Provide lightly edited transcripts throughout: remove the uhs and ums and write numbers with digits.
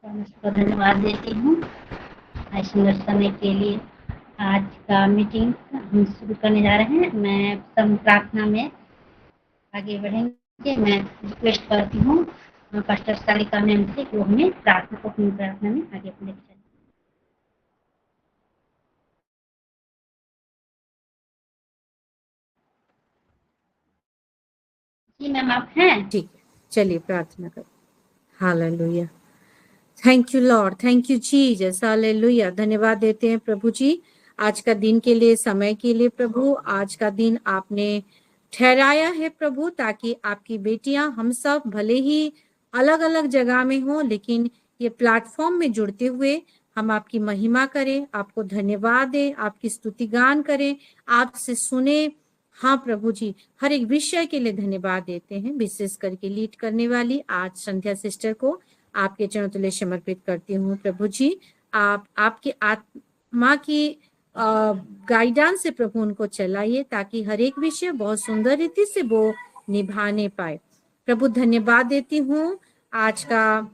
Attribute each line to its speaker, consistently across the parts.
Speaker 1: मैं उसको धन्यवाद देती हूँ आज सुंदर समय के लिए। आज का मीटिंग हम शुरू करने जा रहे हैं। मैं सब प्रार्थना में आगे बढ़ेंगे। मैं रिक्वेस्ट करती हूँ पास्टर सालिका मैम से कि वो हमें प्रार्थना में आगे लेके चलें। जी मैम, आप हैं?
Speaker 2: ठीक है, चलिए प्रार्थना करें। Hallelujah, thank you Lord, thank you Jesus, hallelujah. धन्यवाद देते हैं प्रभु जी आज का दिन के लिए, समय के लिए। प्रभु आज का दिन आपने ठहराया है प्रभु, ताकि आपकी बेटियां हम सब भले ही अलग अलग जगह में हो, लेकिन ये प्लेटफॉर्म में जुड़ते हुए हम आपकी महिमा करें, आपको धन्यवाद दें, आपकी स्तुति गान करें, आपसे सुने। हाँ प्रभु जी, हर एक विषय के लिए धन्यवाद देते हैं। विशेष करके लीड करने वाली आज संध्या सिस्टर को आपके चरणों तले समर्पित करती हूँ प्रभु जी। आप आपकी आत्मा की गाइडेंस से प्रभु उनको चलाइए, ताकि हर एक विषय बहुत सुंदर रीति से वो निभाने पाए। प्रभु धन्यवाद देती हूँ आज का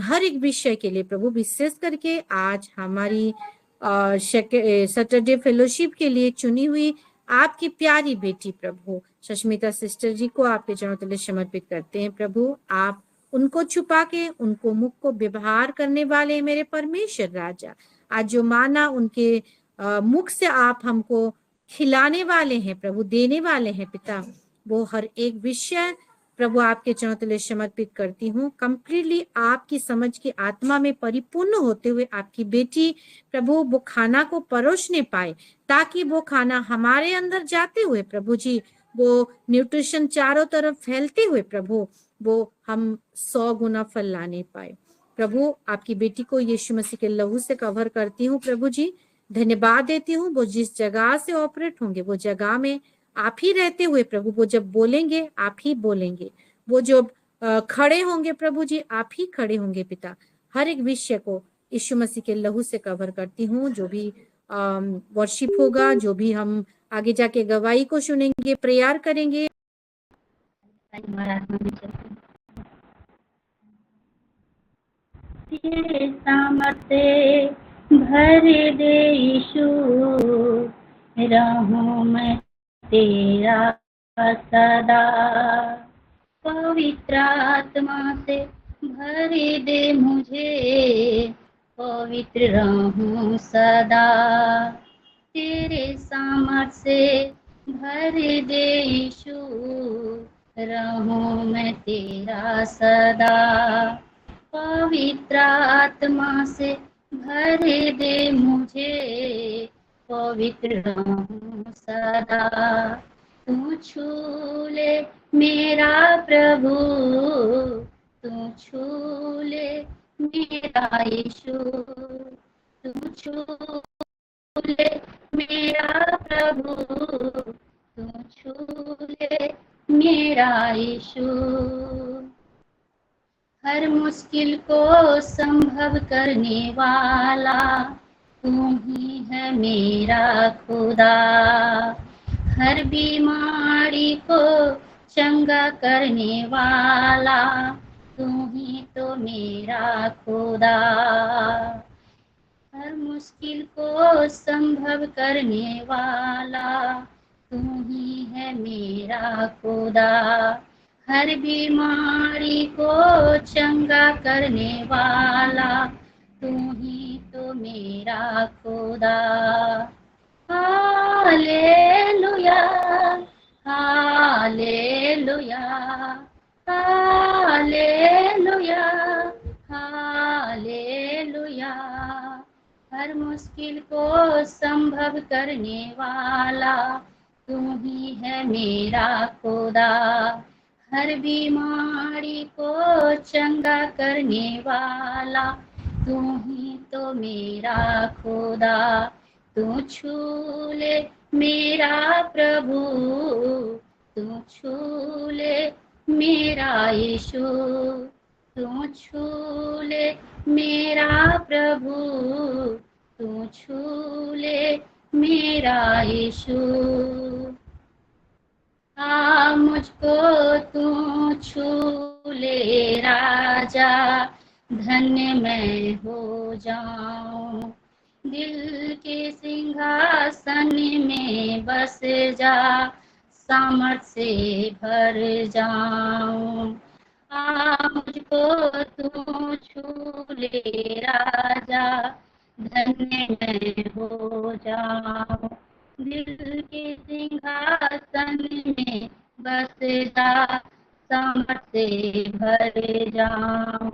Speaker 2: हर एक विषय के लिए प्रभु। विशेष करके आज हमारी सैटरडे फेलोशिप के लिए चुनी हुई आपकी प्यारी बेटी प्रभु सुष्मिता सिस्टर जी को आपके चरणों तले समर्पित करते हैं प्रभु। आप उनको छुपा के उनको मुख को व्यवहार करने वाले मेरे परमेश्वर राजा, आज जो माना उनके मुख से आप हमको खिलाने वाले हैं प्रभु, देने वाले हैं पिता, वो हर एक विषय प्रभु आपके चरणों तले समर्पित करती हूँ। कंप्लीटली आपकी समझ की आत्मा में परिपूर्ण होते हुए आपकी बेटी प्रभु वो खाना को परोसने पाए, ताकि वो खाना हमारे अंदर जाते हुए प्रभु जी वो न्यूट्रिशन चारों तरफ फैलते हुए प्रभु वो हम 100 गुना फल लाने पाए। प्रभु आपकी बेटी को यीशु मसीह के लहू से कवर करती हूँ प्रभु जी। धन्यवाद देती हूँ, वो जिस जगह से ऑपरेट होंगे वो जगह में आप ही रहते हुए प्रभु, वो जब बोलेंगे आप ही बोलेंगे, वो जो खड़े होंगे प्रभु जी आप ही खड़े होंगे पिता। हर एक विषय को यीशु मसीह के लहू से कवर करती हूँ। जो भी वर्शिप होगा, जो भी हम आगे जाके गवाही को सुनेंगे, प्रेयर करेंगे,
Speaker 1: तेरे सामर्थ्य भर दे यीशु, रहूं मैं तेरा सदा। पवित्र आत्मा से भर दे मुझे, पवित्र रहूं सदा। तेरे सामर्थ्य से भर दे यीशु, रहूं मैं तेरा सदा। पवित्र आत्मा से भर दे मुझे, पवित्र रहूं सदा। तू छू ले मेरा प्रभु, तू छू ले मेरा यीशु, तू छू ले मेरा प्रभु, तू छू ले मेरा यीशु। हर मुश्किल को संभव करने वाला तू ही है मेरा खुदा। हर बीमारी को चंगा करने वाला तू ही तो मेरा खुदा। हर मुश्किल को संभव करने वाला तू ही है मेरा खुदा। हर बीमारी को चंगा करने वाला तू ही तो मेरा खुदा। Hallelujah, hallelujah, hallelujah, hallelujah. हर मुश्किल को संभव करने वाला तू ही है मेरा खुदा। हर बीमारी को चंगा करने वाला तू ही तो मेरा खुदा। तू छू ले मेरा प्रभु, तू छू ले मेरा यीशु, तू छू ले मेरा प्रभु, तू छू ले मेरा यीशु। मुझको तू छू ले राजा, धन्य मैं हो जाऊं। दिल के सिंहासन में बस जा, सामर्थ से भर जाऊं। मुझको तू छू ले राजा, धन्य मैं हो जाऊं। दिल के सिंहासन में बस जा, सामर्थ से भर जाऊं।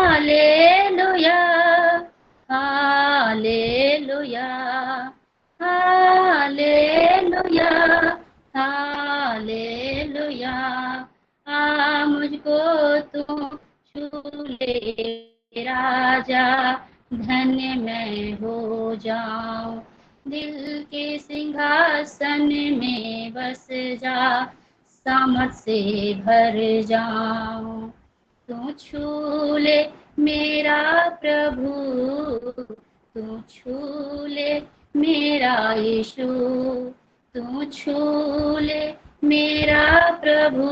Speaker 1: Hallelujah, hallelujah, hallelujah, hallelujah. मुझको तू छू ले राजा, धन्य मैं हो जाऊं। दिल के सिंहासन में बस जा, सामर्थ से भर जाऊं। तू छू ले मेरा प्रभु, तू छू ले मेरा यीशु, तू छू ले मेरा प्रभु,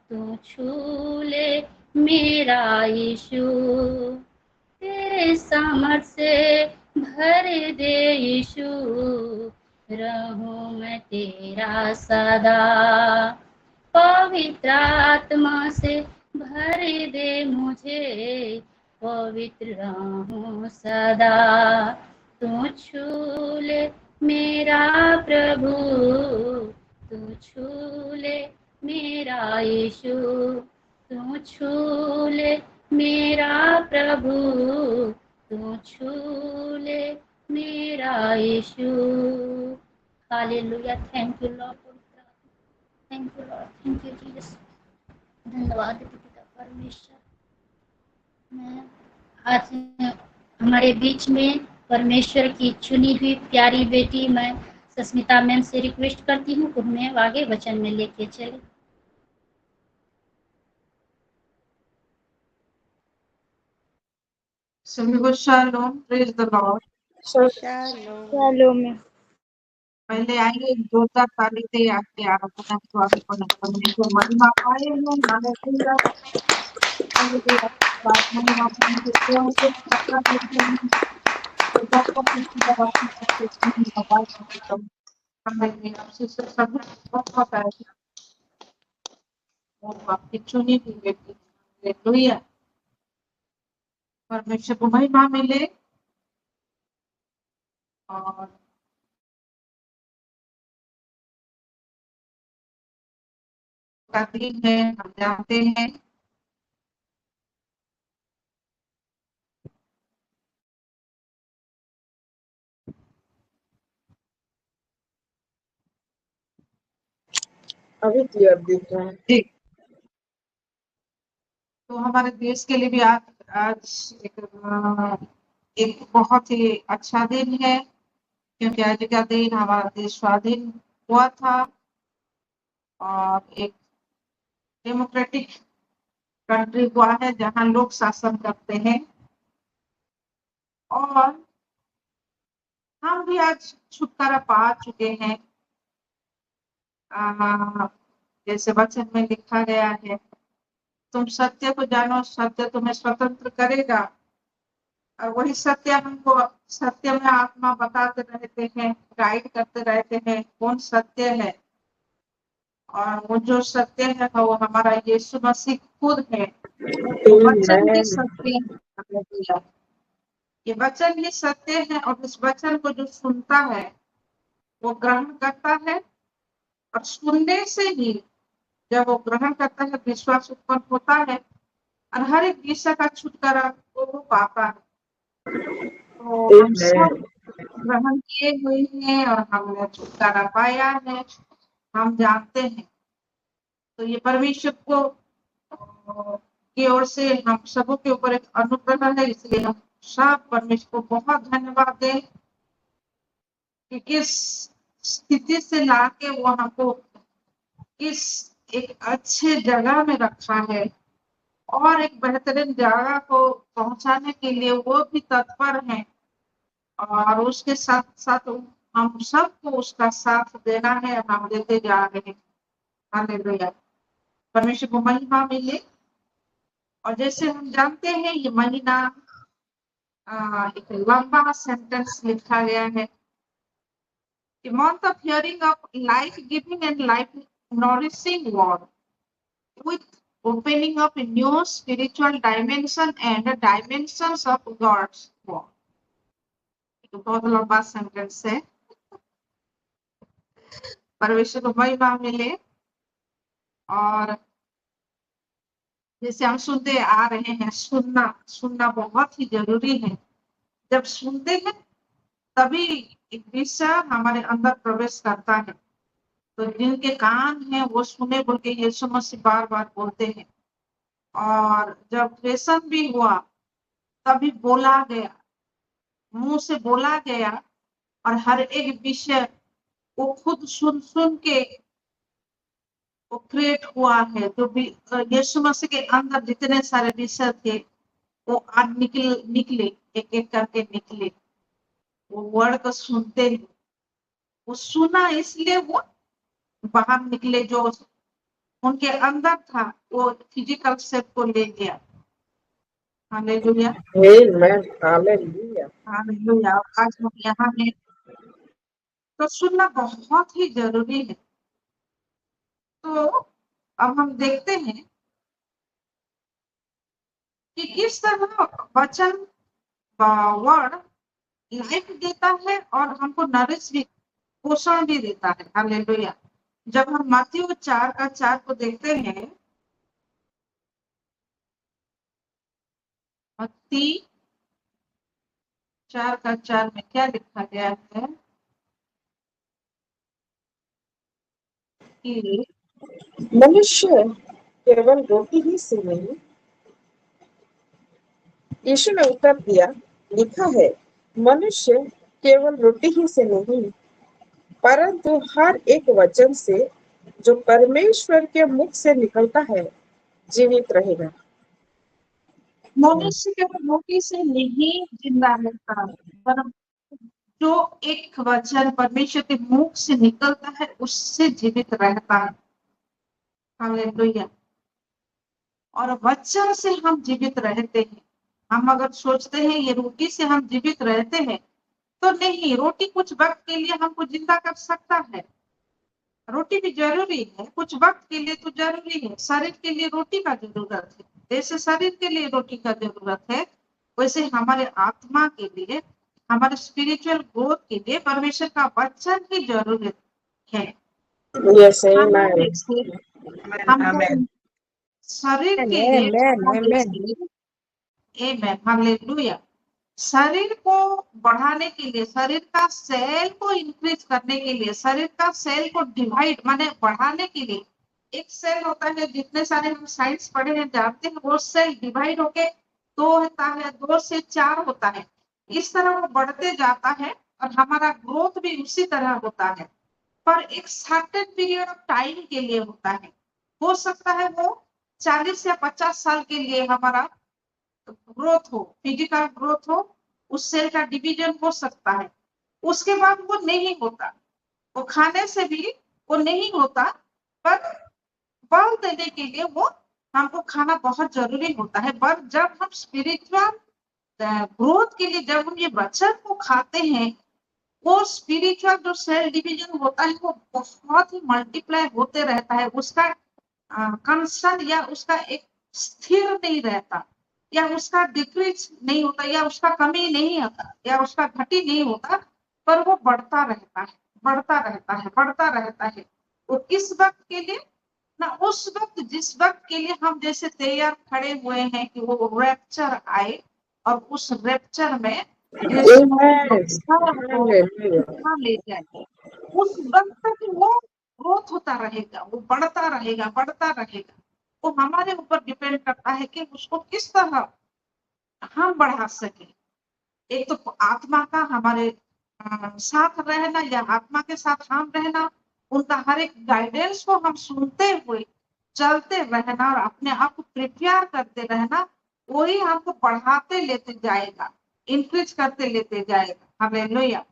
Speaker 1: तू छू ले मेरा यीशु। तेरे सामर्थ से भर दे यीशु, रहूं मैं तेरा सदा। पवित्र आत्मा से भर दे मुझे, पवित्र रहूं सदा। तू छू ले मेरा प्रभु, तू छू ले मेरा यीशु, तू छू ले मेरा प्रभु, तू छू ले मेरा Yeshu. Hallelujah. Thank you Lord. Thank you Lord, thank you Jesus. धन्यवाद पिता परमेश्वर। मैं आज हमारे बीच में परमेश्वर की चुनी हुई प्यारी बेटी मैं सस्मिता मैम से रिक्वेस्ट करती हूँ कि हमें आगे वचन में लेके चले।
Speaker 3: Shalom, praise the Lord.
Speaker 4: Shalom.
Speaker 3: पहले आइए एक जोरदार ताली से आपके आराधना स्वागत करने को महिमा पाए हैं। Hallelujah, hallelujah. महिमा पाने के लिए सत्ता देते हैं। तो सबको किसी तरह की सच्ची आवाज करता हूँ। हमें आपसे सब बहुत है वो आपकी चुनी हुई बेटी। हालेलुया, परमेश्वर को महिमा मिले। और का दिन है, हम जानते हैं
Speaker 4: अभी क्लियर दिख रहा है।
Speaker 3: ठीक। तो हमारे देश के लिए भी आज एक बहुत ही अच्छा दिन है, क्योंकि आज का दिन हमारा देश स्वाधीन हुआ था और एक डेमोक्रेटिक कंट्री हुआ है जहां लोग शासन करते हैं। और हम भी आज छुटकारा पा चुके हैं। जैसे वचन में लिखा गया है, तुम सत्य को जानो, सत्य तुम्हें स्वतंत्र करेगा। और वही सत्य हमको सत्य में आत्मा बताते रहते हैं, गाइड करते रहते हैं कौन सत्य है। और वो जो सत्य है वो हमारा यीशु मसीह खुद है। तो वचन ही सत्य है, ये वचन ही सत्य है। और इस वचन को जो सुनता है वो ग्रहण करता है, और सुनने से ही जब वो ग्रहण करता है विश्वास उत्पन्न होता है, और हर एक विषय का छुटकारा वो पाता है। तो हम सब ग्रहण किए हुए हैं और हमने छुटकारा पाया है, हम जानते हैं। तो ये परमेश्वर को की ओर से हम सबों के ऊपर एक अनुग्रह है, इसलिए हम सब परमेश्वर को बहुत धन्यवाद दें कि किस स्थिति से लाके वो हमको इस एक अच्छे जगह में रखा है, और एक बेहतरीन जगह को पहुंचाने के लिए वो भी तत्पर है। और उसके साथ साथ हम सबको उसका साथ देना है, हम देते जा रहे हैं। हालेलुया, परमेश्वर को महिमा मिले। और जैसे हम जानते हैं ये महीना एक लंबा सेंटेंस लिखा गया है, The month of hearing of life-giving and life-nourishing word, with opening of a new spiritual dimension and the dimensions of God's word. एक बहुत लंबा सेंटेंस है। परमेश्वर को महिमा मिले। और जैसे हम सुनते आ रहे हैं, सुनना बहुत ही जरूरी है। जब सुनते हैं तभी एक विषय हमारे अंदर प्रवेश करता है। तो जिनके कान हैं वो सुने बोल के यीशु मसीह बार बार बोलते हैं। और जब प्रेषण भी हुआ तभी बोला गया, मुंह से बोला गया, और हर एक विषय वो खुद सुन के वो क्रिएट हुआ है। जो भी यीशु मसीह के अंदर जितने सारे विषय थे वो आज निकले, एक एक करके निकले। वो वर्ड को सुनते ही वो सुना, इसलिए वो बाहर निकले। जो उनके अंदर था वो फिजिकल शेप को ले गया। Hallelujah,
Speaker 4: Amen. Hallelujah.
Speaker 3: हालेलुया। आज हम यहाँ में तो सुनना बहुत ही जरूरी है। तो अब हम देखते हैं कि किस तरह वचन वर्ड लाइफ देता है और हमको नरिश भी, पोषण भी देता है। हालेलुया। जब हम मत्ती 4:4 को देखते हैं, मत्ती 4:4 में क्या लिखा गया है कि
Speaker 4: मनुष्य केवल रोटी ही से नहीं, यीशु ने उत्तर दिया, लिखा है, मनुष्य केवल रोटी ही से नहीं, परंतु हर एक वचन से जो परमेश्वर के मुख से निकलता है जीवित रहेगा।
Speaker 3: मनुष्य केवल रोटी से नहीं जिंदा रहता, पर जो एक वचन परमेश्वर के मुख से निकलता है उससे जीवित रहता है। हालेलुया। और वचन से हम जीवित रहते हैं। हम अगर सोचते हैं ये रोटी से हम जीवित रहते हैं, तो नहीं, रोटी कुछ वक्त के लिए हमको जिंदा कर सकता है। रोटी भी जरूरी है, कुछ वक्त के लिए तो जरूरी है। शरीर के लिए रोटी का जरूरत है। जैसे शरीर के लिए रोटी का जरूरत है, वैसे हमारे आत्मा के लिए, हमारे स्पिरिचुअल ग्रोथ के लिए परमेश्वर का वचन ही जरूरत है।
Speaker 4: Yes, amen.
Speaker 3: हमको शरीर के लिए
Speaker 4: Amen.
Speaker 3: आमेन, हालेलुया। शरीर को बढ़ाने के लिए, शरीर का सेल को इंक्रीज करने के लिए, शरीर का सेल को डिवाइड माने बढ़ाने के लिए, एक सेल होता है, जितने सारे हम साइंस पढ़े हैं जानते हैं, वो सेल डिवाइड होके 2 होता है, 2 से 4 होता है। इस तरह वो बढ़ते जाता है और हमारा ग्रोथ भी उसी तरह होता है, पर एक सर्टेन पीरियड ऑफ टाइम के लिए होता है। हो सकता है वो 40 या 50 साल के लिए हमारा ग्रोथ हो, फिजिकल ग्रोथ हो, उस सेल का डिवीजन हो सकता है। उसके बाद वो नहीं होता, वो खाने से भी वो नहीं होता, पर बल देने के लिए वो हमको खाना बहुत जरूरी होता है। पर जब हम स्पिरिचुअल ग्रोथ के लिए जब हम ये वचन को खाते हैं, वो स्पिरिचुअल जो सेल डिवीजन होता है वो बहुत ही मल्टीप्लाई होते रहता है। उसका कंस्टेंट या उसका एक स्थिर नहीं रहता, या उसका डिक्रीज नहीं होता, या उसका कमी नहीं होता, या उसका घटी नहीं होता, पर वो बढ़ता रहता है, बढ़ता रहता है, बढ़ता रहता है। वो किस वक्त के लिए ना, उस वक्त जिस वक्त के लिए हम जैसे तैयार खड़े हुए हैं कि वो रैप्चर आए और उस रैप्चर में ले जाए, उस वक्त तक वो ग्रोथ होता रहेगा, वो बढ़ता रहेगा, बढ़ता रहेगा। वो हमारे ऊपर डिपेंड करता है कि उसको किस तरह हम बढ़ा सके। एक तो आत्मा का हमारे साथ रहना, या आत्मा के साथ हम रहना, उनका हर एक गाइडेंस को हम सुनते हुए चलते रहना और अपने आप को प्रिपेयर करते रहना, वही हमको बढ़ाते लेते जाएगा, इंक्रीज करते लेते जाएगा। हालेलुया।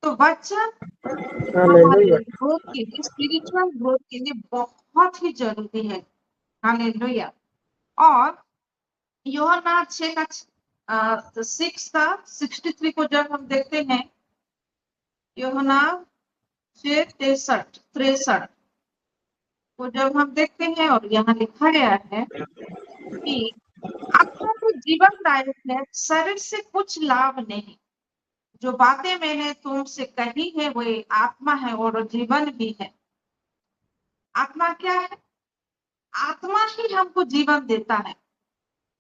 Speaker 3: तो वचन हमारे ग्रोथ के लिए, स्पिरिचुअल ग्रोथ के लिए बहुत ही जरूरी है। हालेलुया। और यूहन्ना 6:63 को जब हम देखते हैं, यूहन्ना 6:63 को जब हम देखते हैं, और यहाँ लिखा गया है कि आत्मा तो जीवनदायक है, शरीर से कुछ लाभ नहीं। जो बातें मैंने तुमसे कही है वो आत्मा है और जीवन भी है। आत्मा क्या है? आत्मा ही हमको जीवन देता है।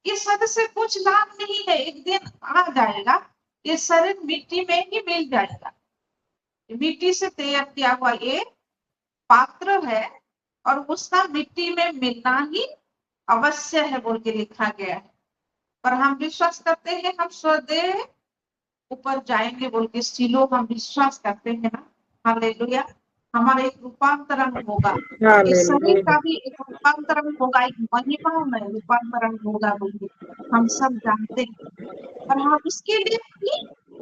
Speaker 3: ये शरीर से कुछ लाभ नहीं है, एक दिन आ जाएगा, ये शरीर मिट्टी में ही मिल जाएगा। मिट्टी से तैयार किया हुआ ये पात्र है और उसका मिट्टी में मिलना ही अवश्य है बोल के लिखा गया है। पर हम विश्वास करते हैं हम स्वदेह ऊपर जाएंगे बोल के, सिलो हम विश्वास करते हैं ना। हालेलुया। हमारा एक रूपांतरण होगा, इस शरीर का
Speaker 4: हालेलुया
Speaker 3: भी एक रूपांतरण होगा, एक महिमा में रूपांतरण होगा बोल के हम सब जानते हैं। और हम इसके लिए भी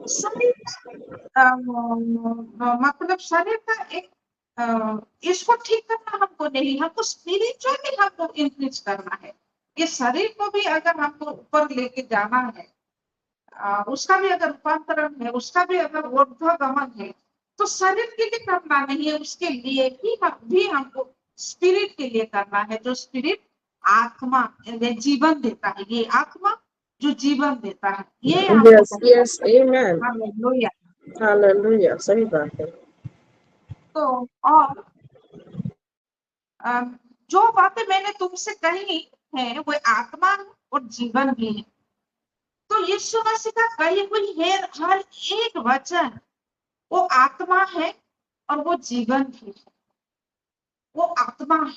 Speaker 3: शरीर मतलब शरीर का एक इसको ठीक करना हमको नहीं, हमको स्पिरिचुअली हमको इंक्रीज करना है। ये शरीर को भी अगर हमको ऊपर लेके जाना है, उसका भी अगर रूपांतरण है, उसका भी अगर ऊर्ध्वगमन है, तो शरीर के लिए करना नहीं है, उसके लिए भी हमको स्पिरिट के लिए करना है। जो स्पिरिट आत्मा जीवन देता है, ये आत्मा जो जीवन देता है, ये हमको
Speaker 4: yes yes amen
Speaker 3: hallelujah.
Speaker 4: Hallelujah सही बात है।
Speaker 3: तो और जो बातें मैंने तुमसे कही है वो आत्मा और जीवन भी है। तो यीशु मसीह का कही हुई है हर एक वचन वो आत्मा है और वो जीवन भी है। वो आत्मा है,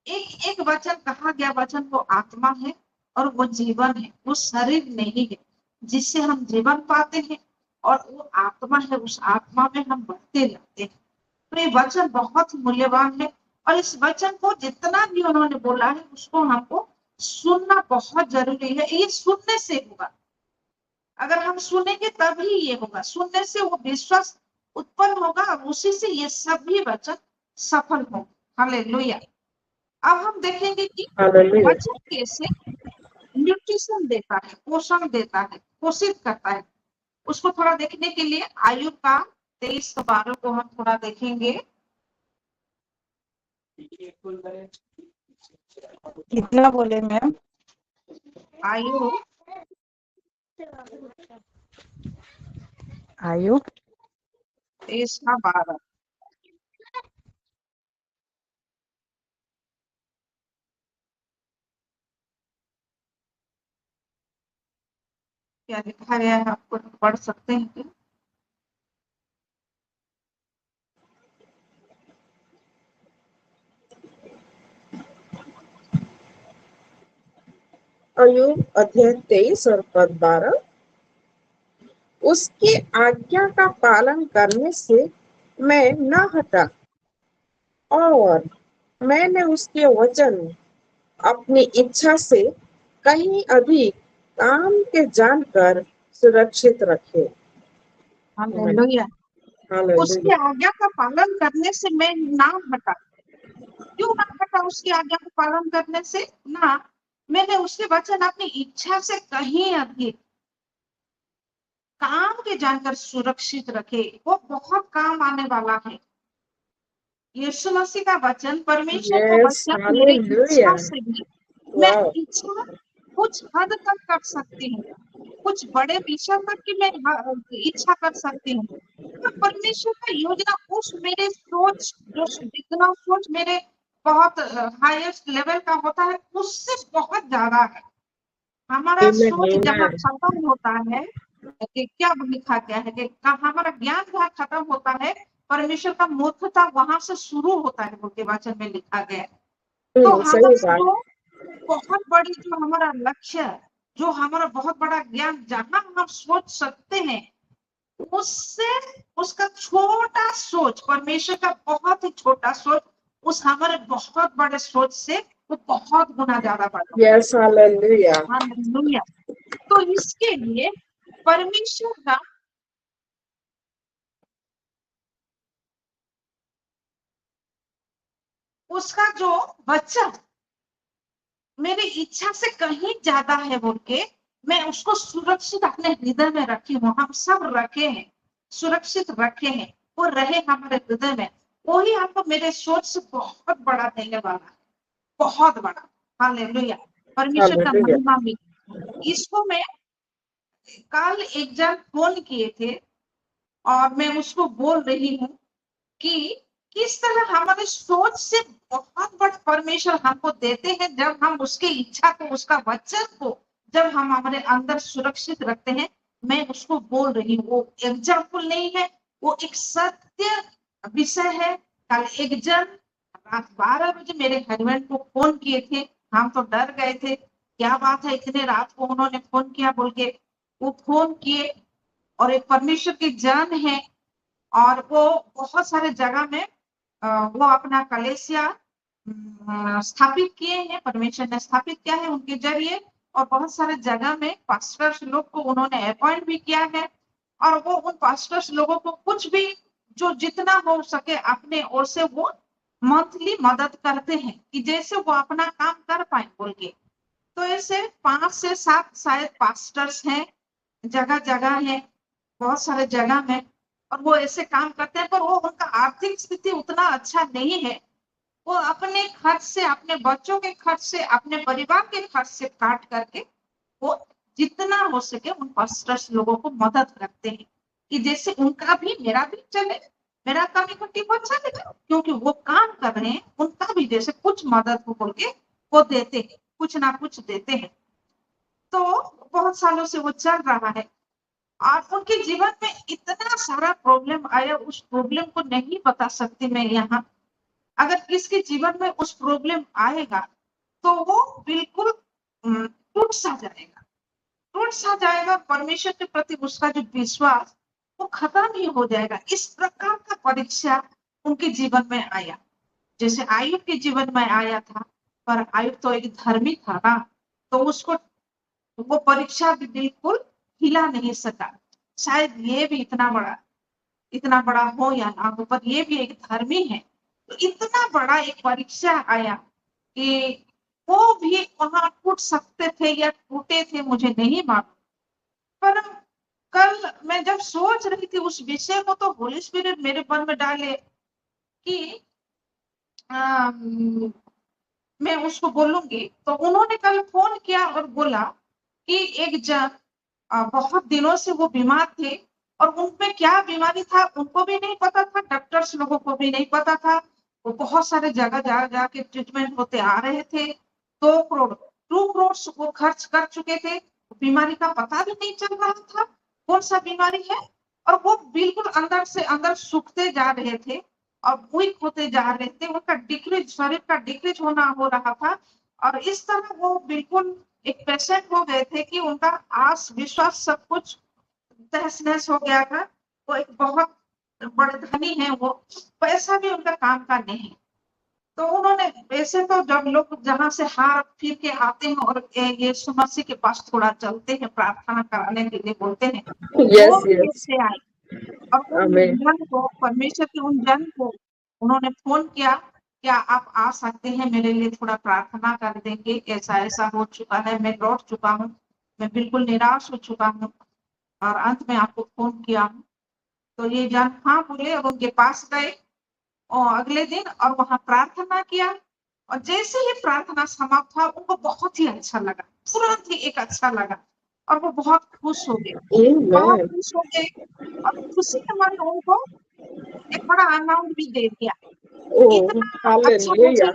Speaker 3: एक एक वचन कहा गया वचन वो आत्मा है और वो जीवन है, वो शरीर नहीं है जिससे हम जीवन पाते हैं, और वो आत्मा है, उस आत्मा में हम बढ़ते रहते हैं। तो ये वचन बहुत मूल्यवान है, और इस वचन को जितना भी उन्होंने बोला है उसको हमको सुनना बहुत जरूरी है। ये सुनने से होगा, अगर हम सुनेंगे तभी ये होगा, सुनने से वो विश्वास उत्पन्न होगा और उसी से ये सभी वचन सफल होंगे। हालेलुया। अब हम देखेंगे कि
Speaker 4: हालेलुया
Speaker 3: वचन कैसे न्यूट्रिशन देता है, पोषण देता है, पोषित करता है। उसको थोड़ा देखने के लिए आयुब का 23:12 को हम थोड़ा देखेंगे।
Speaker 5: कितना बोले मैम?
Speaker 3: आयुब
Speaker 5: आयु
Speaker 3: 23:12। क्या लिखा गया है आपको पढ़ सकते हैं क्या?
Speaker 4: अय्यूब अध्याय 23 और पद 12। उसकी आज्ञा का पालन करने से मैं न हटा, और मैंने उसके वचन अपनी इच्छा से कहीं अधिक काम के जानकर सुरक्षित रखे।
Speaker 3: हालेलुया। उसकी
Speaker 4: हालेलुया
Speaker 3: आज्ञा का पालन करने से मैं ना हटा। क्यों ना हटा उसकी आज्ञा का पालन करने से? ना, मैंने उसके वचन अपनी इच्छा से कहीं अधिक काम के जानकर सुरक्षित रखे। वो बहुत काम आने वाला है। यीशु मसीह का वचन, परमेश्वर का
Speaker 4: यस
Speaker 3: वचन मेरे
Speaker 4: हालेलुया
Speaker 3: इच्छा से भी, मैं
Speaker 4: वाओ
Speaker 3: इच्छा कुछ हद तक कर सकती हूँ, कुछ बड़े विषय तक की मैं इच्छा कर सकती हूँ। तो परमेश्वर का योजना उस मेरे सोच, जो जितना सोच मेरे बहुत हाईएस्ट लेवल का होता है उससे बहुत ज्यादा है। हमारा
Speaker 4: आमेन
Speaker 3: सोच जहाँ
Speaker 4: आमेन
Speaker 3: खत्म होता है, कि क्या लिखा गया है कि हमारा ज्ञान जहाँ खत्म होता है, परमेश्वर का मूर्खता वहां से शुरू होता है बोल के वचन में लिखा गया है। तो
Speaker 4: सही
Speaker 3: हमारा
Speaker 4: बात।
Speaker 3: जो बहुत बड़ी, जो हमारा लक्ष्य है, जो हमारा बहुत बड़ा ज्ञान जहाँ हम सोच सकते हैं, उससे उसका छोटा सोच, परमेश्वर का बहुत ही छोटा सोच उस हमारे बहुत बड़े सोच से वो बहुत गुना ज्यादा बड़ा।
Speaker 4: Yes hallelujah
Speaker 3: hallelujah. तो इसके लिए परमेश्वर का उसका जो वचन मेरी इच्छा से कहीं ज्यादा है बोल के मैं उसको सुरक्षित अपने हृदय में रखी हूँ। हम सब रखे हैं, सुरक्षित रखे हैं, वो रहे हमारे हृदय में। वही आपको मेरे सोच से बहुत बड़ा देने वाला है, बहुत बड़ा। हालेलुया, परमेश्वर का
Speaker 4: हालेलुया।
Speaker 3: महिमा में। इसको मैं कल एक जन फोन किए थे और मैं उसको बोल रही हूँ कि किस तरह हमारे सोच से बहुत बड़ा परमेश्वर हमको देते हैं जब हम उसकी इच्छा को, उसका वचन को जब हम हमारे अंदर सुरक्षित रखते हैं। मैं उसको बोल रही हूँ, वो एग्जाम्पल नहीं है, वो एक सत्य विषय है। कल एक जन रात 12 बजे मेरे हस्बैंड को फोन किए थे। हम तो डर गए थे, क्या बात है इतने रात को उन्होंने फोन किया बोल के। वो फोन किए और एक परमेश्वर की जान है और वो बहुत सारे जगह में वो अपना कलेसिया स्थापित किए हैं, परमेश्वर ने स्थापित किया है उनके जरिए। और बहुत सारे जगह में पास्टर्स लोग को उन्होंने अपॉइंट भी किया है और वो उन पास्टर्स लोगों को कुछ भी जो जितना हो सके अपने ओर से वो मंथली मदद करते हैं कि जैसे वो अपना काम कर पाए बोल के। तो ऐसे 5 से 7 शायद पास्टर्स हैं, जगह जगह है, बहुत सारे जगह में, और वो ऐसे काम करते हैं। पर वो उनका आर्थिक स्थिति उतना अच्छा नहीं है। वो अपने खर्च से, अपने बच्चों के खर्च से, अपने परिवार के खर्च से काट करके वो जितना हो सके उन पास्टर्स लोगों को मदद करते हैं कि जैसे उनका भी, मेरा भी चले, मेरा कमी खट्टी को चलेगा, क्योंकि वो काम कर रहे हैं, उनका भी जैसे कुछ मदद हो बोल के वो देते हैं, कुछ ना कुछ देते हैं। तो बहुत सालों से वो चल रहा है और उनके जीवन में इतना सारा प्रॉब्लम आया, उस प्रॉब्लम को नहीं बता सकती मैं यहाँ। अगर किसके जीवन में उस प्रॉब्लम आएगा तो वो बिल्कुल टूट सा जाएगा, टूट सा जाएगा। परमेश्वर के प्रति उसका जो विश्वास वो खत्म ही हो जाएगा। इस प्रकार का परीक्षा उनके जीवन में आया, जैसे आयुब के जीवन में आया था। पर आयुब तो एक धर्मी था ना, तो उसको वो परीक्षा भी बिल्कुल हिला नहीं सका। शायद ये भी इतना बड़ा हो या ना हो, पर ये भी एक धर्मी है। तो इतना बड़ा एक परीक्षा आया कि वो भी वहां टूट सकते थे या टूटे थे, मुझे नहीं मालूम। पर कल मैं जब सोच रही थी उस विषय को, तो होली स्पिरिट मेरे मन में डाले कि मैं उसको बोलूंगी। तो उन्होंने कल फोन किया और बोला कि एक जन बहुत दिनों से वो बीमार थे और उनमें क्या बीमारी था उनको भी नहीं पता था, डॉक्टर्स लोगों को भी नहीं पता था। वो बहुत सारे जगह जा जाके ट्रीटमेंट होते आ रहे थे। 2 करोड़ वो खर्च कर चुके थे, बीमारी का पता भी नहीं चल रहा था कौन सा बीमारी है। और वो बिल्कुल अंदर से अंदर सूखते जा रहे थे और वीक होते जा रहे थे, उनका डिक्रीज, शरीर का डिक्रीज होना हो रहा था। और इस तरह वो बिल्कुल एक पेशेंट हो गए थे कि उनका आस विश्वास सब कुछ तहस नहस हो गया था। वो एक बहुत बड़े धनी है, वो पैसा भी उनका काम का नहीं। तो उन्होंने, वैसे तो जब लोग जहां से हार फिर के आते हैं और यीशु मसीह के पास थोड़ा चलते हैं, प्रार्थना करने के लिए बोलते हैं, वो
Speaker 4: यस
Speaker 3: भी
Speaker 4: यस।
Speaker 3: ऐसे आए और उन
Speaker 4: आमीन।
Speaker 3: जन को, परमेश्वर के उन जन को उन्होंने फोन किया, क्या आप आ सकते हैं, मेरे लिए थोड़ा प्रार्थना कर देंगे, ऐसा ऐसा हो चुका है, मैं लौट चुका हूँ, मैं बिल्कुल निराश हो चुका हूँ और अंत में आपको फोन किया हूँ। तो ये जन हाँ बोले और उनके पास गए और अगले दिन और वहां प्रार्थना किया। और जैसे ही प्रार्थना समाप्त हुआ उनको बहुत ही अच्छा लगा, तुरंत ही एक अच्छा लगा और वो बहुत खुश हो गए, बहुत
Speaker 4: आमीन।
Speaker 3: खुश हो गए। और खुशी के मन उनको एक बड़ा अमाउंट भी दे दिया।
Speaker 4: ओह
Speaker 3: इतना अच्छा
Speaker 4: हालेलुया।
Speaker 3: मुझे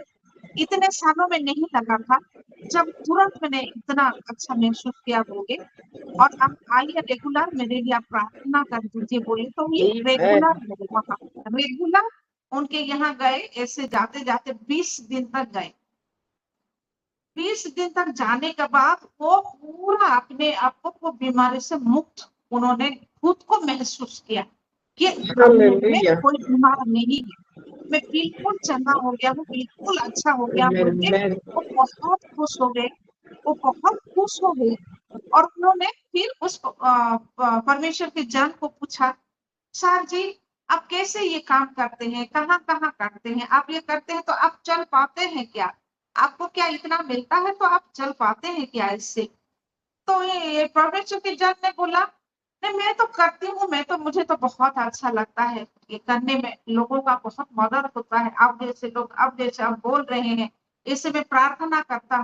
Speaker 3: इतने सालों में नहीं लगा था, जब तुरंत मैंने इतना अच्छा महसूस किया बोले। और आप आइए रेगुलर मेरे लिए आप प्रार्थना कर दीजिए बोले। तो ये
Speaker 4: आमीन।
Speaker 3: रेगुलर है, वहाँ रेगुलर उनके यहाँ गए, ऐसे जाते जाते 20 दिन तक गए। 20 दिन तक जाने के बाद वो पूरा अपने आप को वो बीमारी से मुक्त उन्होंने खुद को महसूस किया कि अब मैं
Speaker 4: हालेलुया।
Speaker 3: कोई बीमार नहीं है, मैं बिल्कुल चंगा हो गया हूँ, बिल्कुल अच्छा हो गया बोल के
Speaker 4: आमीन।
Speaker 3: वो बहुत खुश हो गए। वो बहुत खुश हो गई और उन्होंने फिर उस परमेश्वर के जन को पूछा, सर जी आप कैसे ये काम करते हैं, कहाँ कहाँ करते हैं, आप ये करते हैं तो आप चल पाते हैं क्या, आपको क्या इतना मिलता है तो आप चल पाते हैं क्या इससे? तो ये परमेश्वर के जन ने बोला, नहीं मैं तो करती हूँ, मैं तो मुझे तो बहुत अच्छा लगता है ये करने में, लोगों का बहुत मदद होता है। आप जैसे लोग अब जैसे आप बोल रहे हैं, इससे मैं प्रार्थना करता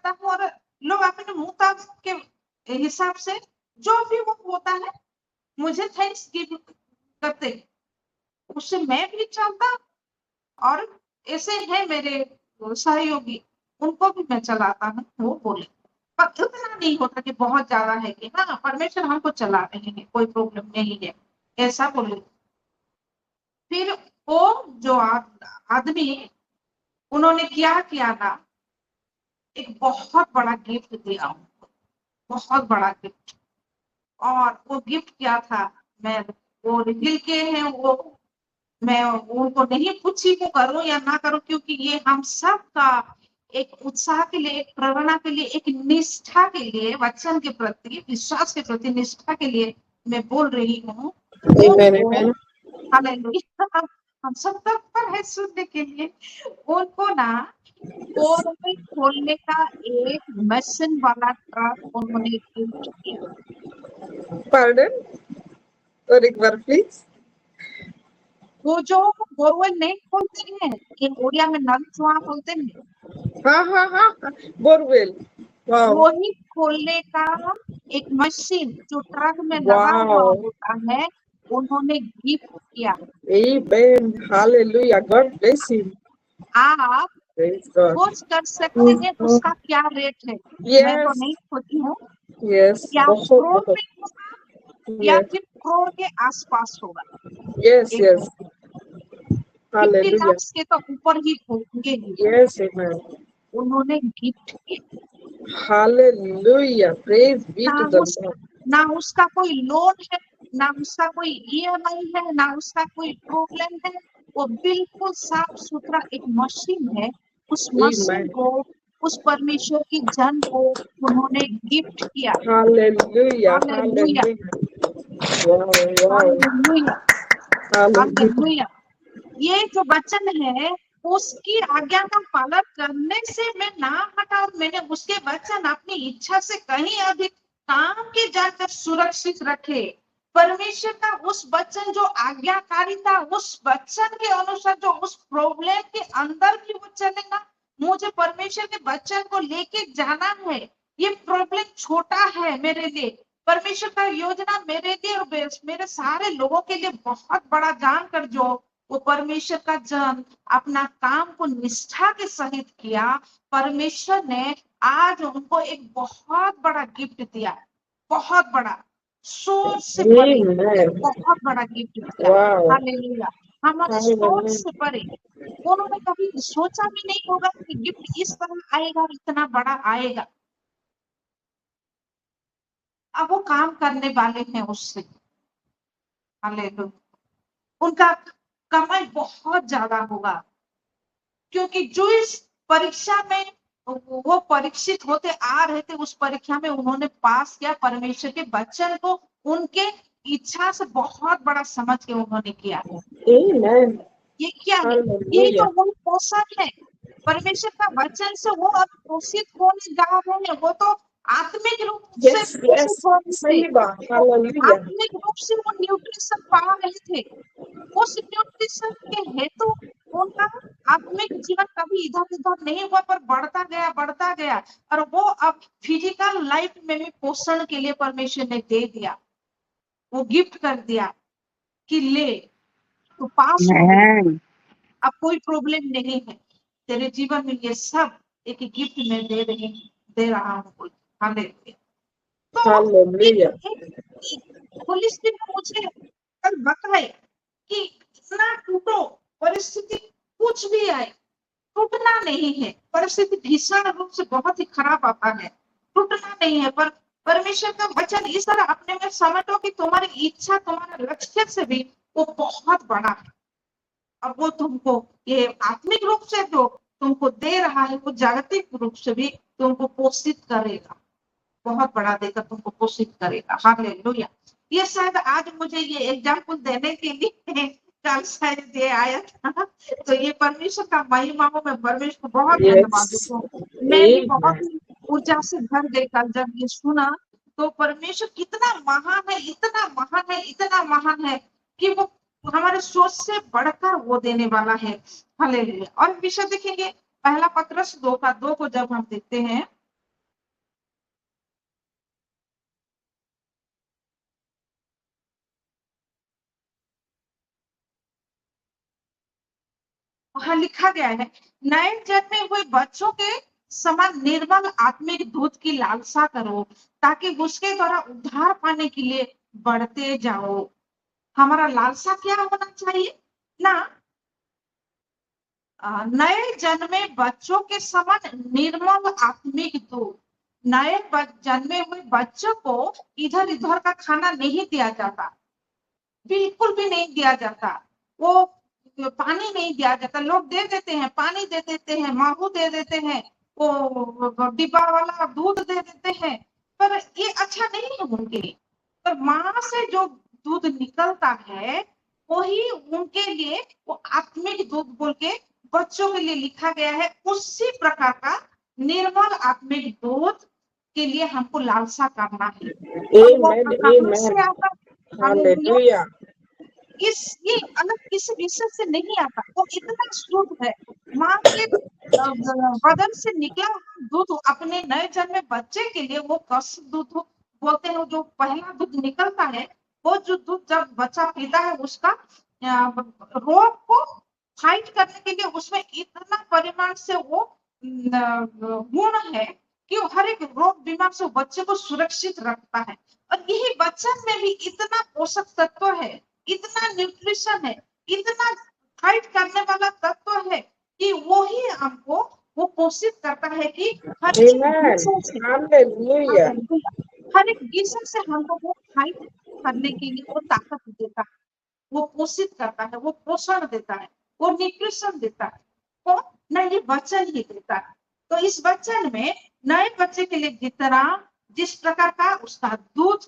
Speaker 3: हूँ और लोग अपने मुताबिक के हिसाब से जो भी वो होता है मुझे थैंक्स गिव करते हैं, उससे मैं भी चलता। और ऐसे है मेरे सहयोगी, उनको भी मैं चलाता हूँ। वो बोले पर उतना नहीं होता कि बहुत ज्यादा है कि हाँ परमेश्वर हमको चला रहे हैं, कोई प्रॉब्लम नहीं है, ऐसा बोले। फिर वो जो आदमी, उन्होंने क्या किया ना, एक बहुत बड़ा गिफ्ट दिया उनको, बहुत बड़ा गिफ्ट। और वो गिफ्ट क्या था, मैं वो रिवील के हैं वो, मैं उनको नहीं पूछी को करूं या ना करूं, क्योंकि ये हम सब का एक उत्साह के लिए, एक प्रेरणा के लिए, एक निष्ठा के लिए, वचन के प्रति, विश्वास के प्रति निष्ठा के लिए मैं बोल रही हूँ।
Speaker 4: Amen,
Speaker 3: उनको
Speaker 4: amen.
Speaker 3: हालेलुया, हम सब तत्पर है सुनने के लिए। उनको ना बोरवेल खोलने का एक मशीन वाला ट्रक उन्होंने गिफ्ट किया।
Speaker 4: Pardon? और एक बार प्लीज।
Speaker 3: वो जो बोरवेल नहीं खोलते हैं, इन ओडिया में नल चुआ बोलते हैं,
Speaker 4: हाँ हाँ हाँ, बोरवेल। वाओ
Speaker 3: वही खोलने का एक मशीन जो ट्रक में लगा हुआ
Speaker 4: वाओ,
Speaker 3: होता है, उन्होंने गिफ्ट किया।
Speaker 4: आमेन, हालेलुया, गॉड ब्लेस यू,
Speaker 3: आप
Speaker 4: प्रेज गॉड।
Speaker 3: खोज कर सकते हैं उसका क्या रेट है, मैं तो
Speaker 4: यस
Speaker 3: नहीं खोजी हूँ।
Speaker 4: यस,
Speaker 3: क्या
Speaker 4: बहुत
Speaker 3: करोड़
Speaker 4: बहुत,
Speaker 3: में होगा या
Speaker 4: यस
Speaker 3: फिर करोड़ के आसपास होगा।
Speaker 4: यस
Speaker 3: एक
Speaker 4: यस,
Speaker 3: 50
Speaker 4: हालेलुया,
Speaker 3: लाख से तो ऊपर ही होंगे ही।
Speaker 4: यस आमेन,
Speaker 3: उन्होंने गिफ्ट किया।
Speaker 4: हालेलुया, प्रेज बी
Speaker 3: ना
Speaker 4: टू द
Speaker 3: उस
Speaker 4: लॉर्ड।
Speaker 3: ना उसका कोई लोन है, ना उसका कोई EMI है, ना उसका कोई प्रॉब्लम है। वो बिल्कुल साफ सुथरा एक मशीन है। उस मशीन
Speaker 4: आमेन,
Speaker 3: को, उस परमेश्वर की जन को उन्होंने गिफ्ट किया।
Speaker 4: Hallelujah
Speaker 3: hallelujah,
Speaker 4: hallelujah, wow wow,
Speaker 3: hallelujah,
Speaker 4: hallelujah,
Speaker 3: hallelujah. ये जो वचन है, उसकी आज्ञा का पालन करने से मैं ना हटा, और मैंने उसके वचन अपनी इच्छा से कहीं अधिक काम के जाकर सुरक्षित रखे। परमेश्वर का उस वचन जो आज्ञाकारिता, उस वचन के अनुसार जो उस प्रॉब्लम के अंदर भी वो चलेगा। मुझे परमेश्वर के वचन को लेके जाना है। ये प्रॉब्लम छोटा है मेरे लिए, परमेश्वर का योजना मेरे लिए और मेरे सारे लोगों के लिए बहुत बड़ा जानकर जो वो परमेश्वर का जन अपना काम को निष्ठा के सहित किया, परमेश्वर ने आज उनको एक बहुत बड़ा गिफ्ट दिया, बहुत बड़ा, सोच से परे
Speaker 4: आमेन,
Speaker 3: बहुत बड़ा गिफ्ट दिया।
Speaker 4: वाओ,
Speaker 3: हालेलुया, हमारे सोच
Speaker 4: हालेलुया,
Speaker 3: से परे। उन्होंने कभी सोचा भी नहीं होगा कि गिफ्ट इस तरह आएगा, इतना बड़ा आएगा। अब वो काम करने वाले हैं उससे। हालेलुया, उनका कमाई बहुत ज्यादा होगा, क्योंकि जो इस परीक्षा में वो परीक्षित होते आ रहे थे, उस परीक्षा में उन्होंने पास किया। परमेश्वर के वचन को उनके इच्छा से बहुत बड़ा समझ के उन्होंने किया।
Speaker 4: आमेन,
Speaker 3: ये क्या है? यही
Speaker 4: हालेलुया,
Speaker 3: तो वो पोषण है। परमेश्वर का वचन से वो अब पोषित होने जा रहे हैं। वो तो आत्मिक रूप से
Speaker 4: यस
Speaker 3: पोषित
Speaker 4: यस,
Speaker 3: हो रहे थे।
Speaker 4: सही बात,
Speaker 3: वो
Speaker 4: हालेलुया,
Speaker 3: आत्मिक रूप से वो न्यूट्रिशन पा रहे थे। उस न्यूट्रिशन के हेतु उनका आत्मिक जीवन कभी इधर उधर नहीं हुआ, पर बढ़ता गया। और वो अब फिजिकल लाइफ में भी पोषण के लिए परमेश्वर ने दे दिया, वो गिफ्ट कर दिया कि ले तो पास हो गया, अब कोई प्रॉब्लम नहीं है तेरे जीवन में। ये सब एक गिफ्ट में दे रहा हूँ। हालेलुया। तो
Speaker 4: हालेलुया,
Speaker 3: होली स्पिरिट ने मुझे कल बताए कि इतना टूटो, परिस्थिति कुछ भी आए, टूटना नहीं है। परिस्थिति भीषण रूप से बहुत ही खराब आता है, टूटना नहीं है। पर परमेश्वर का वचन इस तरह अपने में समेटो कि तुम्हारी इच्छा, तुम्हारा लक्ष्य से भी वो बहुत बड़ा है। अब वो तुमको ये आत्मिक रूप से जो तुमको दे रहा है, वो जागतिक रूप से भी तुमको पोषित करेगा, बहुत बड़ा देकर तुमको पोषित करेगा। हालेलुया। ये शायद आज मुझे ये एग्जाम्पल देने के लिए कल शायद ये आया था। तो ये परमेश्वर का महिमा हो, मैं परमेश्वर को बहुत धन्यवाद
Speaker 4: Yes.
Speaker 3: देती हूँ। मैं भी बहुत
Speaker 4: Amen.
Speaker 3: ही ऊर्जा से भर गई कल जब ये सुना। तो परमेश्वर कितना महान है, इतना महान है, इतना महान है कि वो हमारे सोच से बढ़कर वो देने वाला है। हालेलुया। और विषय देखेंगे पहला पत्रस 2 को जब हम देखते हैं, वहां लिखा गया है, नए जन्मे हुए बच्चों के समान निर्मल आत्मिक दूध की लालसा करो, ताकि उसके द्वारा उद्धार पाने के लिए बढ़ते जाओ। हमारा लालसा क्या होना चाहिए ना, नए जन्मे बच्चों के समान निर्मल आत्मिक दूध। नए जन्मे हुए बच्चों को इधर उधर का खाना नहीं दिया जाता, बिल्कुल भी नहीं दिया जाता। वो पानी नहीं दिया जाता, लोग दे देते हैं, पानी दे देते हैं, माहू दे देते हैं, वो डिब्बा वाला दूध दे देते हैं, पर ये अच्छा नहीं है उनके लिए। पर माँ से जो दूध निकलता है वही उनके लिए वो आत्मिक दूध बोल के बच्चों के लिए लिखा गया है। उसी प्रकार का निर्मल आत्मिक दूध के लिए हमको लालसा करना है। और वो
Speaker 4: Amen.
Speaker 3: कहाँ
Speaker 4: Amen.
Speaker 3: से आता? हालेलुया।
Speaker 4: Hallelujah.
Speaker 3: ये अलग किसी विषय से नहीं आता, वो इतना शुद्ध है। माँ के बदन से निकला दूध अपने नए जन्मे बच्चे के लिए वो कस दूध बोलते हैं, जो पहला दूध निकलता है, वो जो दूध जब बच्चा पीता है उसका रोग को फाइट करने के लिए उसमें इतना परिमाण से वो गुण है कि वो हर एक रोग बीमार से बच्चे को सुरक्षित रखता है। और यही बच्चन में भी इतना पोषक तत्व है, इतना न्यूट्रिशन है, इतना फाइट करने वाला तत्व है कि वो ही हमको वो पोषित करता है कि हर एक
Speaker 4: Amen.
Speaker 3: विषय से,
Speaker 4: Hallelujah.
Speaker 3: हर एक विषय से हमको वो फाइट करने के लिए वो ताकत देता है, वो पोषित करता है, वो पोषण देता है, वो न्यूट्रिशन देता है। तो नए वचन ही देता है। तो इस वचन में नए बच्चे के लिए जिस प्रकार का उसका दूध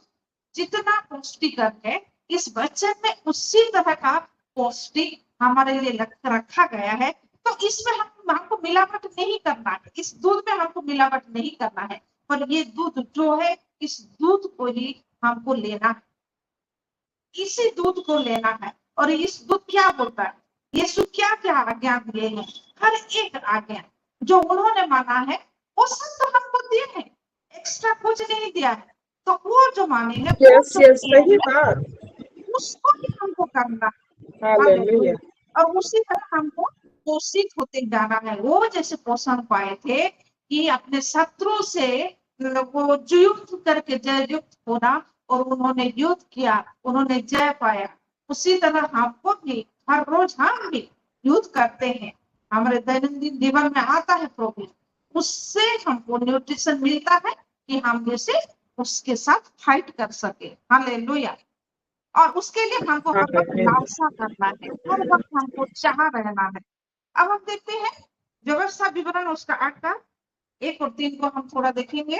Speaker 3: जितना पौष्टिकर है, इस वचन में उसी तरह का पौष्टिक हमारे लिए रखा गया है। तो इसमें हमको मिलावट नहीं करना है, इस दूध में हमको मिलावट नहीं करना है, पर ये दूध जो है इस दूध को ही हमको लेना है, इसी दूध को लेना है। और इस दूध क्या बोलता है, यीशु क्या क्या आज्ञा दिए हैं, हर एक आज्ञा जो उन्होंने माना है वो सब तो हमको दिए हैं, एक्स्ट्रा कुछ नहीं दिया है। तो वो जो माने हैं, वो
Speaker 4: Yes,
Speaker 3: जो
Speaker 4: yes.
Speaker 3: किए
Speaker 4: सही
Speaker 3: हैं
Speaker 4: बात.
Speaker 3: उसको ही हमको करना है।
Speaker 4: Hallelujah.
Speaker 3: और उसी तरह हमको पोषित होते जाना है। वो जैसे पोषण पाए थे कि अपने शत्रु से वो युद्ध करके जय युक्त होना, और उन्होंने युद्ध किया, उन्होंने जय पाया। उसी तरह हमको भी हर रोज हम भी युद्ध करते हैं, हमारे दैनंदिन जीवन में आता है प्रॉब्लम, उससे हमको न्यूट्रिशन मिलता है कि हम जैसे उसके साथ फाइट कर सके। हालेलुया। और उसके लिए हमको हर वक्त
Speaker 4: Hallelujah.
Speaker 3: लालसा करना है, हर वक्त हमको चाह रहना है। अब हम देखते हैं व्यवस्था विवरण उसका 8 का 1 और 3 को हम थोड़ा देखेंगे।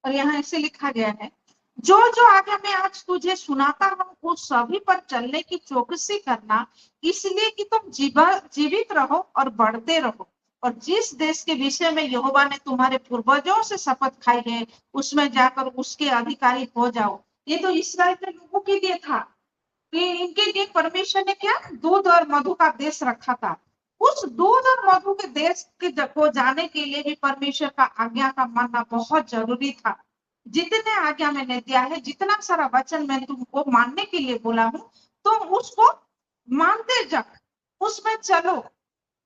Speaker 3: और यहाँ ऐसे लिखा गया है, जो जो आज्ञा मैं आज तुझे सुनाता हूँ उस सभी पर चलने की चौकसी करना, इसलिए कि तुम जीवित रहो और बढ़ते रहो, और जिस देश के विषय में यहोवा ने तुम्हारे पूर्वजों से शपथ खाई है उसमें जाकर उसके अधिकारी हो जाओ। ये तो इस्राएल के लोगों के लिए था कि इनके लिए परमेश्वर ने क्या दूध और मधु का देश रखा था। उस दूध और मधु के देश के को जाने के लिए भी परमेश्वर का आज्ञा का मानना बहुत जरूरी था। जितने आज्ञा मैंने दिया है, जितना सारा वचन मैं तुमको मानने के लिए बोला हूँ, तुम उसको मानते जाओ, उसमें चलो,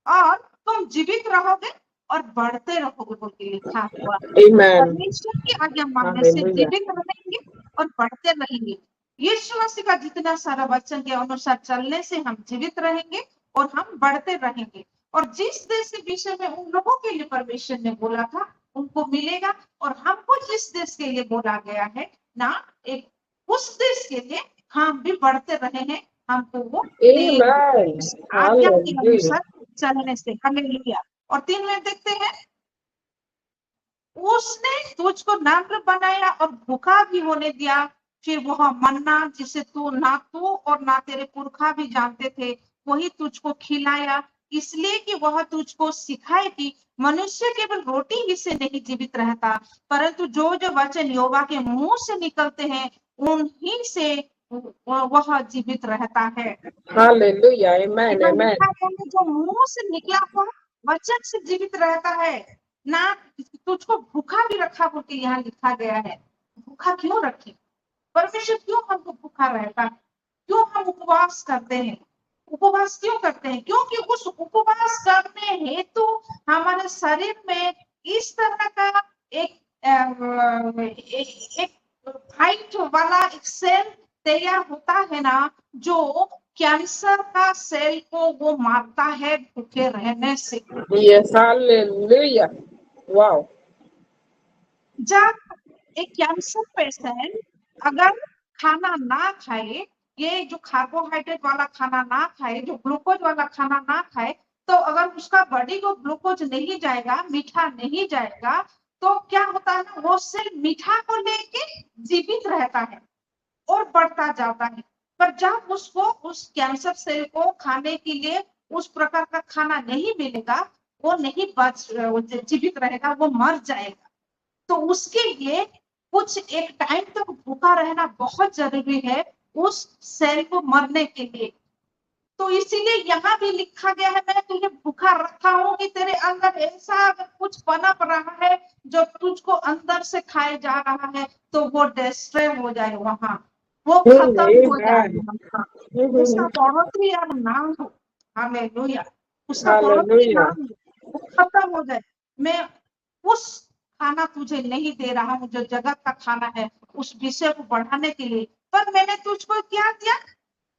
Speaker 3: और तुम जीवित रहोगे और बढ़ते रहोगे बोल के लिखा हुआ।
Speaker 4: Amen.
Speaker 3: परमेश्वर की आज्ञा मानने से
Speaker 4: Hallelujah.
Speaker 3: जीवित रहेंगे और बढ़ते रहेंगे। यीशु मसीह का जितना सारा वचन के अनुसार चलने से हम जीवित रहेंगे और हम बढ़ते रहेंगे। और जिस देश के विषय में उन लोगों के लिए परमेश्वर ने बोला था उनको मिलेगा, और हमको जिस देश के लिए बोला गया है ना, एक उस देश के लिए हम भी बढ़ते रहे हैं, हमको वो देंगे।
Speaker 4: Amen.
Speaker 3: आज्ञा के
Speaker 4: Hallelujah.
Speaker 3: अनुसार चलने से। हालेलुया। और 3 में देखते हैं, उसने तुझको नम्र बनाया और भूखा भी होने दिया। फिर वह मन्ना जिसे ना तू और ना तेरे पुरखा भी जानते थे, वही तुझको खिलाया, इसलिए कि वह तुझको सिखाए कि मनुष्य केवल रोटी ही से नहीं जीवित रहता, परंतु जो जो वचन यहोवा के मुंह से निकलते हैं उन्हीं से वह जीवित रहता है।
Speaker 4: हालेलुया, आमेन,
Speaker 3: यहाँ
Speaker 4: आमेन।
Speaker 3: लिखा गया है, जो मुंह से निकला हुआ वचन से जीवित रहता है ना। तुझको भूखा भी रखा बोलके यहाँ लिखा गया है। भूखा क्यों रखे? परमेश्वर क्यों हमको भूखा रहता? क्यों हम उपवास करते हैं? उपवास क्यों करते हैं? क्योंकि उस उपवास करने हेतु हमारे शरीर में इस तरह का एक फाइट वाला एक सेल तैयार होता है ना, जो कैंसर का सेल को वो मारता है भूखे रहने से।
Speaker 4: Yes, hallelujah, wow.
Speaker 3: जब एक कैंसर पेशेंट अगर खाना ना खाए, ये जो कार्बोहाइड्रेट वाला खाना ना खाए, जो ग्लूकोज वाला खाना ना खाए, तो अगर उसका बॉडी को ग्लूकोज नहीं जाएगा, मीठा नहीं जाएगा, तो क्या होता है ना, वो सिर्फ मीठा को लेके जीवित रहता है और बढ़ता जाता है। पर जब उसको उस कैंसर सेल को खाने के लिए उस प्रकार का खाना नहीं मिलेगा, वो नहीं जीवित रहेगा, वो मर जाएगा। तो उसके लिए कुछ एक टाइम तक भूखा रहना बहुत जरूरी है उस सेल को मरने के लिए। तो इसीलिए यहाँ भी लिखा गया है, मैं तुझे भूखा रखा हूँ कि तेरे अंदर ऐसा अगर कुछ पनप रहा है जो तुझको अंदर से खाए जा रहा है, तो वो डिस्ट्रॉय हो जाए, वहां वो खत्म हो जाए, वहां उसका बढ़ोतरी अब ना हो। हालेलुया। उसका बढ़ोतरी ना
Speaker 4: हालेलुया,
Speaker 3: हो, वो खत्म हो जाए। मैं उस खाना तुझे नहीं दे रहा हूँ जो जगत का खाना है, उस विषय को बढ़ाने के लिए, पर मैंने तुझको क्या दिया?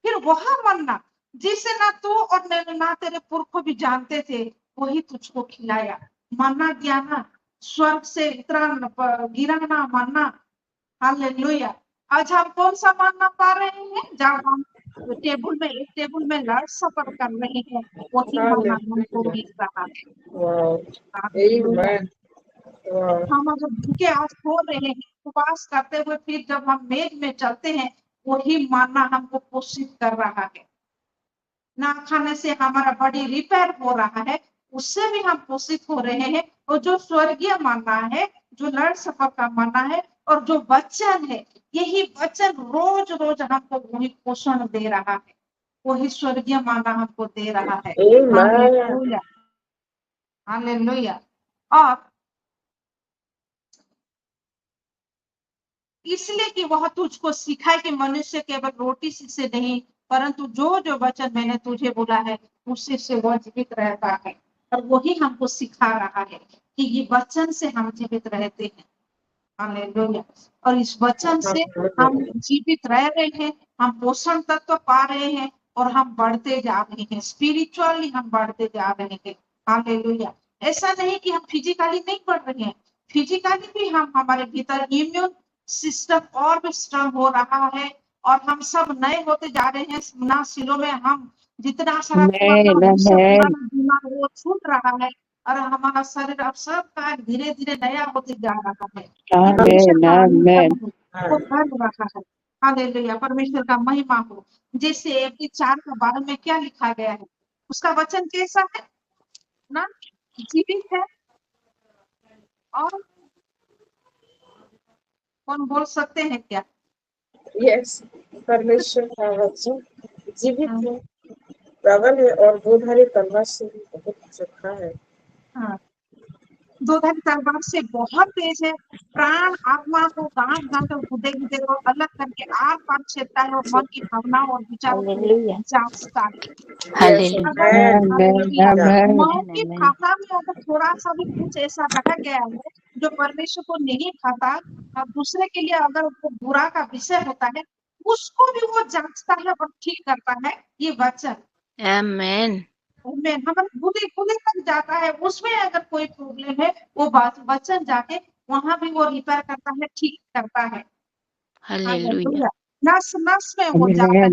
Speaker 3: फिर वह मन्ना जिसे ना तू और ना तेरे पुरखों भी जानते थे, वही तुझको खिलाया। मन्ना दिया ना, स्वर्ग से उतरा गिरा ना मन्ना। हालेलुया। आज हम कौन सा मन्ना पा रहे हैं? जब हम एक टेबल में लड़ सफर कर रहे हैं, वही मन्ना हमको
Speaker 4: हालेलुया,
Speaker 3: मिल रहा है।
Speaker 4: Wow,
Speaker 3: hallelujah.
Speaker 4: Amen, wow.
Speaker 3: हम अगर भूखे आज सो रहे हैं, उपवास करते हुए फिर जब हम मेज में चलते हैं, वही मन्ना हमको पोषित कर रहा है। ना खाने से हमारा बॉडी रिपेयर हो रहा है, उससे भी हम पोषित हो रहे हैं। और जो स्वर्गीय मन्ना है, जो लड़ सफर का मन्ना है, और जो वचन है, यही वचन रोज रोज हमको वही पोषण दे रहा है, वही स्वर्गीय मन्ना हमको दे रहा है।
Speaker 4: आमेन,
Speaker 3: हालेलुया, हालेलुया। और इसलिए कि वह तुझको सिखाए कि मनुष्य केवल रोटी से नहीं, परंतु जो जो वचन मैंने तुझे बोला है उसी से वह जीवित रहता है। और वही हमको सिखा रहा है कि ये वचन से हम जीवित रहते हैं। हालेलुया। और इस वचन से हम जीवित रह रहे हैं, हम पोषण तत्व पा रहे हैं, और हम बढ़ते जा रहे हैं, स्पिरिचुअली हम बढ़ते जा रहे हैं। हालेलुया। ऐसा नहीं कि हम फिजिकली नहीं बढ़ रहे हैं, फिजिकली भी हम, हमारे भीतर इम्यून सिस्टम और भी स्ट्रांग हो रहा है, और हम सब नए होते जा रहे हैं। ना सिलों में हम जितना सारा पुराना दिमाग वो छूट रहा है, और हमारा शरीर अब सब का धीरे धीरे नया होते जा रहा है। परमेश्वर का अनुग्रह वो बढ़ रहा है। हालेलुया, परमेश्वर का महिमा हो। जैसे एफएससी 4 के बारे में क्या लिखा गया है, उसका वचन कैसा है ना, जीवित है। और कौन बोल सकते हैं क्या?
Speaker 4: यस, परमेश्वर का वचन जीवित है, प्रबल है और दोधारी तलवार से भी बहुत चोखा है।
Speaker 3: हाँ, दोधारी तलवार से बहुत तेज है, प्राण आत्मा को गांठ गांठ और गुदे गुदे को अलग करके आर पार छेदता है, और मन की भावनाओं और विचारों को जांचता है।
Speaker 4: यस,
Speaker 3: अगर
Speaker 4: आमेन,
Speaker 3: हालेलुया,
Speaker 4: हालेलुया,
Speaker 3: मन की भावना में अगर थोड़ा सा भी कुछ ऐसा रह गया है जो परमेश्वर को नहीं खाता, और दूसरे के लिए अगर वो बुरा का विषय होता है, उसको भी वो जांचता है और ठीक करता है। ये वचन
Speaker 6: आमेन।
Speaker 3: में हमारे गुदे गुदे तक जाता है, उसमें अगर कोई प्रॉब्लम है, वो वचन जाके वहां भी वो रिपेयर करता है, ठीक करता है।
Speaker 6: हालेलुया।
Speaker 3: हालेलुया। नस नस में वो जाता है,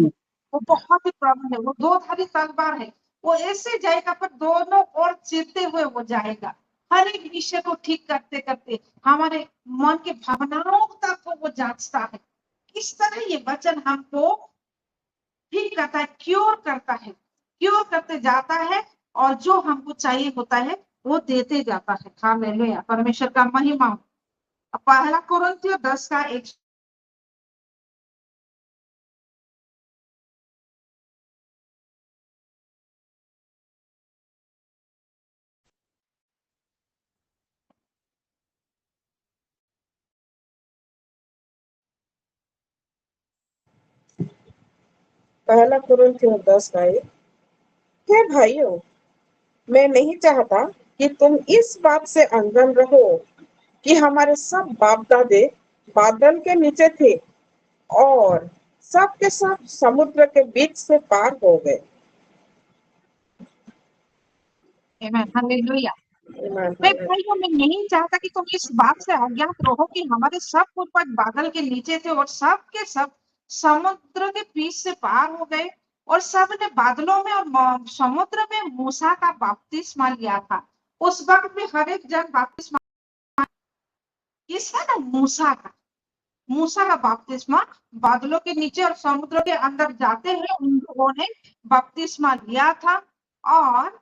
Speaker 3: वो बहुत ही प्रॉब्लम है, वो दो धारी तलवार है। वो ऐसे जाएगा पर दोनों ओर चलते हुए वो जाएगा। हर एक विषय को ठीक करते करते हमारे मन के भावनाओं तक वो जांचता है। इस तरह ये वचन हमको ठीक करता है, क्योर करता है, क्योर करते जाता है और जो हमको चाहिए होता है वो देते जाता है। हालेलुया, परमेश्वर का महिमा हो। पहला कुरिन्थियों 10 का 1।
Speaker 4: पहला कुरिन्थियों 10 का 1। हे भाइयों, मैं नहीं चाहता कि तुम इस बात से अनजान रहो कि हमारे सब बाप दादे बादल के नीचे थे और सब के सब समुद्र के बीच से पार हो गए।
Speaker 3: आमीन, हालेलुया।
Speaker 4: Amen.
Speaker 3: मैं भाइयों, मैं नहीं चाहता कि तुम इस बात से अज्ञात रहो कि हमारे सब पूर्वज बादल के नीचे थे और सब के सब समुद्र के बीच से पार हो गए और सब ने बादलों में और समुद्र में मूसा का बपतिस्मा लिया था। उस वक्त में हर एक जन बपतिस्मा किसका था? मूसा का बपतिस्मा बादलों के नीचे और समुद्र के अंदर जाते हुए उन लोगों ने बपतिस्मा लिया था और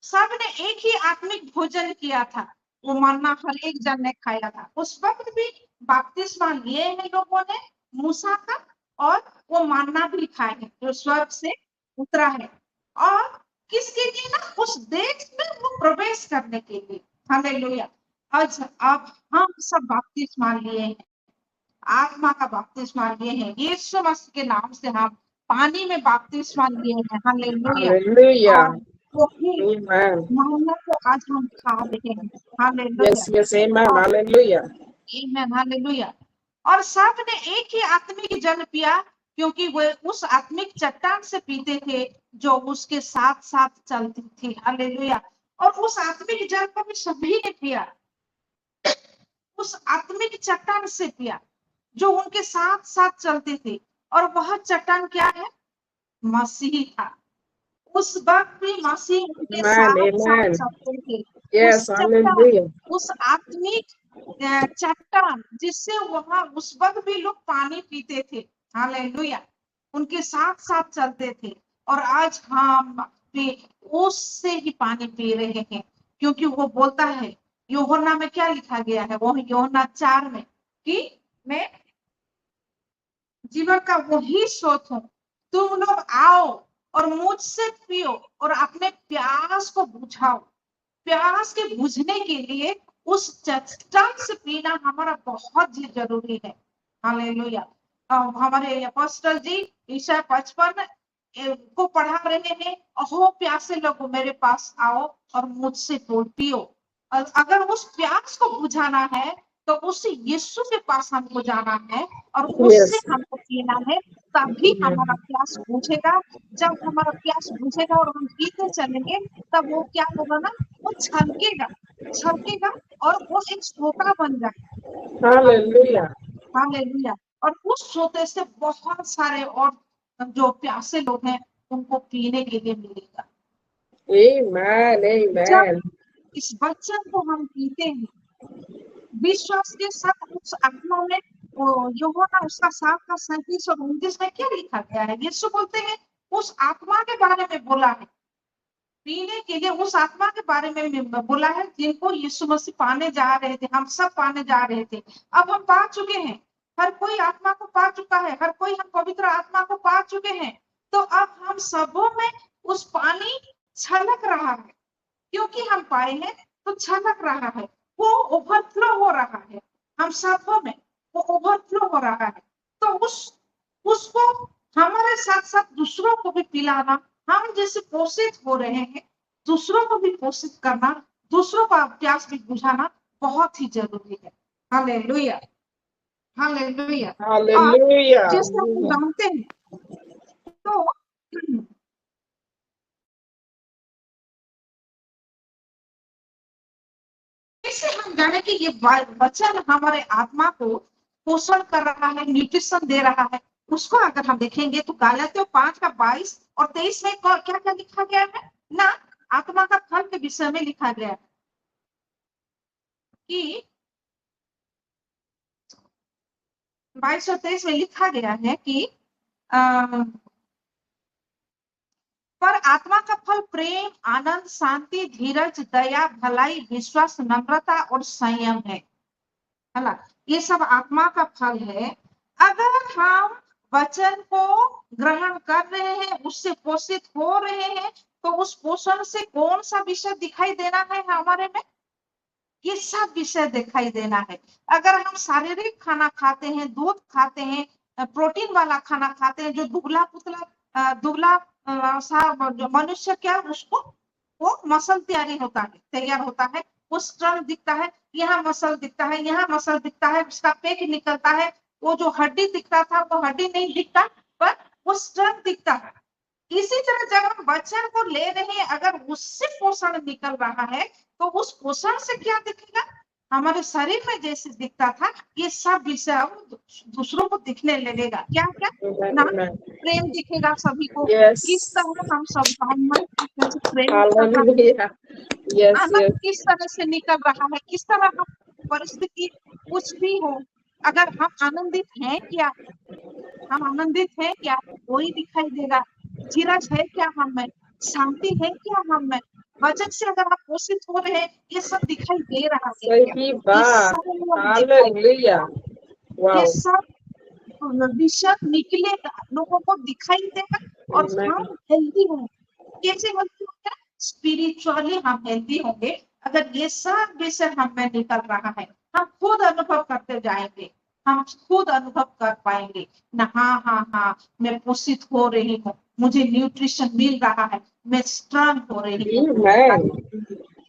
Speaker 3: सब ने एक ही आत्मिक भोजन किया था। वो मन्ना हर एक जन ने खाया था। उस वक्त भी बपतिस्मा लिए हैं लोगों ने मूसा का और वो मन्ना भी खाए हैं जो स्वर्ग से उतरा है। और किसके लिए ना? उस देश में वो प्रवेश करने के लिए। हालेलुया। आज अब हम सब बपतिस्मा लिए हैं, आत्मा का बपतिस्मा लिए हैं, यीशु मसीह के नाम से हम पानी में बपतिस्मा लिए हैं। हालेलुया।
Speaker 4: Hallelujah.
Speaker 3: और वही
Speaker 4: Amen.
Speaker 3: मामला को आज हम खा रहे हैं। Hallelujah,
Speaker 4: Yes, yes, amen. Hallelujah.
Speaker 3: आमीन, हालेलुया। और सब ने एक ही आत्मिक जल पिया क्योंकि वे उस आत्मिक चट्टान से पीते थे जो उसके साथ साथ चलती थी। हालेलुया। और उस आत्मिक जल को भी सभी ने पिया, उस आत्मिक चट्टान से पिया जो उनके साथ साथ चलते थे। और वह चट्टान क्या है? मसीह था। उस वक्त भी मसीह उनके
Speaker 4: Amen.
Speaker 3: साथ साथ
Speaker 4: Amen.
Speaker 3: चलते थे।
Speaker 4: Yes,
Speaker 3: उस चट्टान,
Speaker 4: hallelujah.
Speaker 3: उस आत्मिक चट्टान जिससे वहां उस वक्त भी लोग पानी पीते थे। हालेलुया, उनके साथ साथ चलते थे। और आज हम भी उससे ही पानी पी रहे हैं क्योंकि वो बोलता है, यूहन्ना में क्या लिखा गया है? वो यूहन्ना 4 में कि मैं जीवन का वही स्रोत हूँ, तुम लोग आओ और मुझसे पियो और अपने प्यास को बुझाओ। प्यास के बुझने के लिए उस चट्टान से पीना हमारा बहुत ही जरूरी है। हालेलुया। हमारे अपोस्टल जी ईसा 55 को पढ़ा रहे हैं, अहो प्यासे लोगों मेरे पास आओ और मुझसे पियो। और अगर उस प्यास को बुझाना है तो उस यीशु के पास हमको जाना है और उससे
Speaker 4: Yes.
Speaker 3: हमको पीना है, तभी हमारा
Speaker 4: Amen.
Speaker 3: प्यास बुझेगा। जब हमारा प्यास बुझेगा और हम पीते चलेंगे तब वो क्या होगा ना? वो छलकेगा, छलकेगा और वो एक सोता बन जाएगा। Hallelujah,
Speaker 4: Hallelujah.
Speaker 3: हालेलुया। और उस सोते से बहुत सारे और जो प्यासे लोग हैं उनको पीने के लिए मिलेगा।
Speaker 4: Amen.
Speaker 3: जब
Speaker 4: Amen.
Speaker 3: इस वचन को हम पीते हैं विश्वास के साथ, उस आत्मा में, यूहन्ना उसका 7 का 37 और 29 में क्या लिखा गया है? यीशु बोलते हैं उस आत्मा के बारे में बोला है, पीने के लिए उस आत्मा के बारे में बोला है जिनको यीशु मसीह पाने जा रहे थे। हम सब पाने जा रहे थे, अब हम पा चुके हैं। हर कोई आत्मा को पा चुका है, हर कोई हम पवित्र आत्मा को पा चुके हैं। तो अब हम सबों में उस पानी छलक रहा है, क्योंकि हम पाए हैं तो छलक रहा है, वो ओवरफ्लो हो रहा है। हम सबों में वो ओवरफ्लो हो रहा है। तो उसको हमारे साथ साथ दूसरों को भी पिलाना, हम जैसे पोषित हो रहे हैं दूसरों को भी पोषित करना, दूसरों का प्यास भी बुझाना बहुत ही जरूरी है। Hallelujah, hallelujah. और
Speaker 4: Hallelujah.
Speaker 3: जैसे हम जानते हैं तो कैसे हम जाने कि ये वचन हमारे आत्मा को पोषण कर रहा है, न्यूट्रिशन दे रहा है? उसको अगर हम देखेंगे तो गलातियों 5:22 और 23 में क्या क्या लिखा गया है ना, आत्मा का फल के विषय में लिखा गया है कि 22 और 23 में लिखा गया है कि पर आत्मा का फल प्रेम, आनंद, शांति, धीरज, दया, भलाई, विश्वास, नम्रता और संयम है ना। ये सब आत्मा का फल है। अगर हम वचन को ग्रहण कर रहे हैं, उससे पोषित हो रहे हैं, तो उस पोषण से कौन सा विषय दिखाई देना है हमारे में? ये सब विषय दिखाई देना है। अगर हम शारीरिक खाना खाते हैं, दूध खाते हैं, प्रोटीन वाला खाना खाते हैं, जो दुबला पुतला जो मनुष्य क्या उसको वो मसल तैयार होता है, वो स्ट्रंग दिखता है, यहाँ मसल दिखता है, यहाँ मसल दिखता है, उसका पेट निकलता है, वो जो हड्डी दिखता था वो हड्डी नहीं दिखता, पर वो स्ट्रंग दिखता है। इसी तरह जब हम वचन को ले रहे हैं, अगर उससे पोषण निकल रहा है, तो उस पोषण से क्या दिखेगा? हमारे शरीर में जैसे दिखता था, ये सब विषय दूसरों को दिखने लगेगा। क्या क्या ना, प्रेम दिखेगा सभी को। किस तरह हम सब प्रेम आनंद किस तरह से निकल रहा है, किस तरह हम परिस्थिति कुछ भी हो, अगर हम आनंदित हैं क्या, वही दिखाई देगा। धीरज है क्या हम में, शांति है क्या हम में, वचन से अगर हम पोषित हो रहे हैं, ये सब दिखाई दे रहा है।
Speaker 4: सही बात,
Speaker 3: ये सब विषय निकलेगा, लोगों को दिखाई देगा और हम हेल्दी होंगे। कैसे हेल्दी होंगे? स्पिरिचुअली हम हेल्दी होंगे अगर ये सब विषय हम में निकल रहा है। हम खुद अनुभव करते जाएंगे, हम खुद अनुभव कर पाएंगे ना, हाँ मैं पोषित हो रही हूँ, मुझे न्यूट्रिशन मिल रहा है, मैं स्ट्रॉन्ग हो रही हूँ।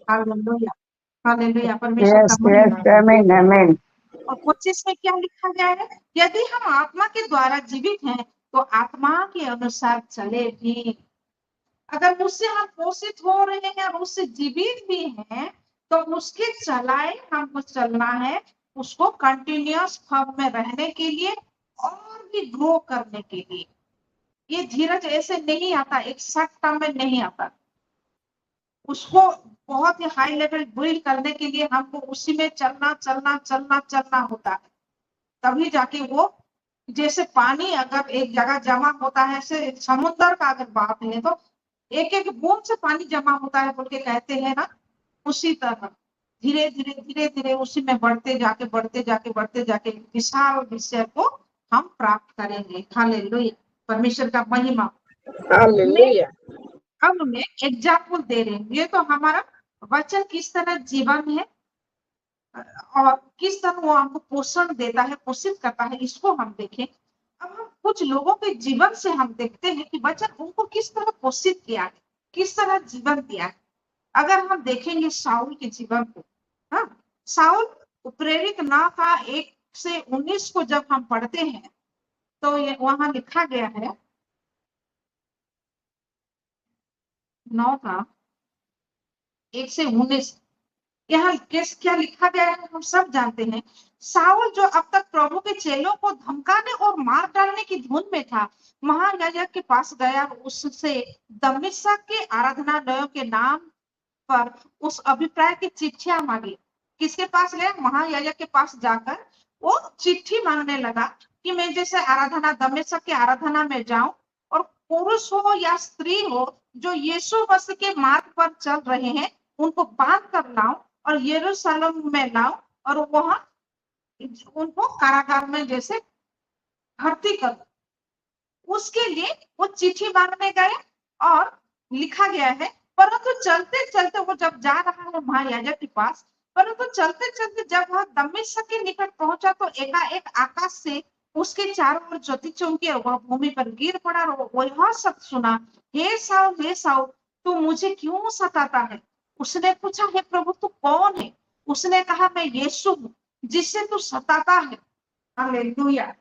Speaker 3: हालेलुया, हालेलुया, परमेश्वर का महिमा। और 25 में क्या लिखा गया है? यदि हम आत्मा के द्वारा जीवित हैं, तो आत्मा के अनुसार चले भी। अगर उससे हम पोषित हो रहे हैं और उससे जीवित भी हैं, तो उसके चलाए हमको चलना है, उसको कंटिन्यूअस फॉर्म में रहने के लिए और भी ग्रो करने के लिए। ये धीरज ऐसे नहीं आता, एक शॉर्ट टर्म में नहीं आता। उसको बहुत ही हाई लेवल बिल्ड करने के लिए हमको उसी में चलना होता है, तभी जाके वो, जैसे पानी अगर एक जगह जमा होता है, से समुद्र का अगर बात है तो एक एक बूंद से पानी जमा होता है बोल के कहते हैं ना, उसी तरह धीरे धीरे उसी में बढ़ते जाके विशाल विषय को हम प्राप्त करेंगे। हालेलुया, परमेश्वर का महिमा।
Speaker 4: हालेलुया।
Speaker 3: अब मैं एग्जाम्पल दे रही हूँ, ये तो हमारा वचन किस तरह जीवन है और किस तरह वो हमको पोषण देता है, पोषित करता है, इसको हम देखें। अब हम कुछ लोगों के जीवन से हम देखते हैं कि वचन उनको किस तरह पोषित किया है, किस तरह जीवन दिया है। अगर हम देखेंगे शाऊल के जीवन को, हाँ, शाऊल प्रेरित 9 का 1 से 19 को जब हम पढ़ते हैं, तो ये वहां लिखा गया है 9 का 1 से 19, यहाँ क्या लिखा गया है हम सब जानते हैं। शाऊल जो अब तक प्रभु के चेलों को धमकाने और मार डालने की धुन में था, महायाजक के पास गया, उससे दमिश्क के आराधनालयों के नाम पर उस अभिप्राय की चिट्ठियां मांगी। किसके पास गया? महायाजक के पास जाकर वो चिट्ठी मांगने लगा कि मैं जैसे दमिश्क के आराधना में जाऊं और पुरुष हो या स्त्री हो जो यीशु मसीह के मार्ग पर चल रहे हैं, उनको बांध कर लाऊं और यरूशलेम में लाऊं और वहां उनको कारागार में जैसे भर्ती कर। उसके लिए वो चिट्ठी मांगने गए और लिखा गया है, परंतु चलते चलते वो जब जा रहा है महायाजक के पास, परंतु चलते चलते जब वह दमिश्क के निकट पहुंचा, तो एकाएक आकाश से उसके चारों ओर ज्योति चमकी और वह भूमि पर गिर पड़ा और वह शब्द सुना, हे साउल, तू मुझे क्यों सताता है? उसने पूछा, हे प्रभु तू कौन है? उसने कहा, मैं यीशु हूँ जिससे तू सताता है। हालेलुया।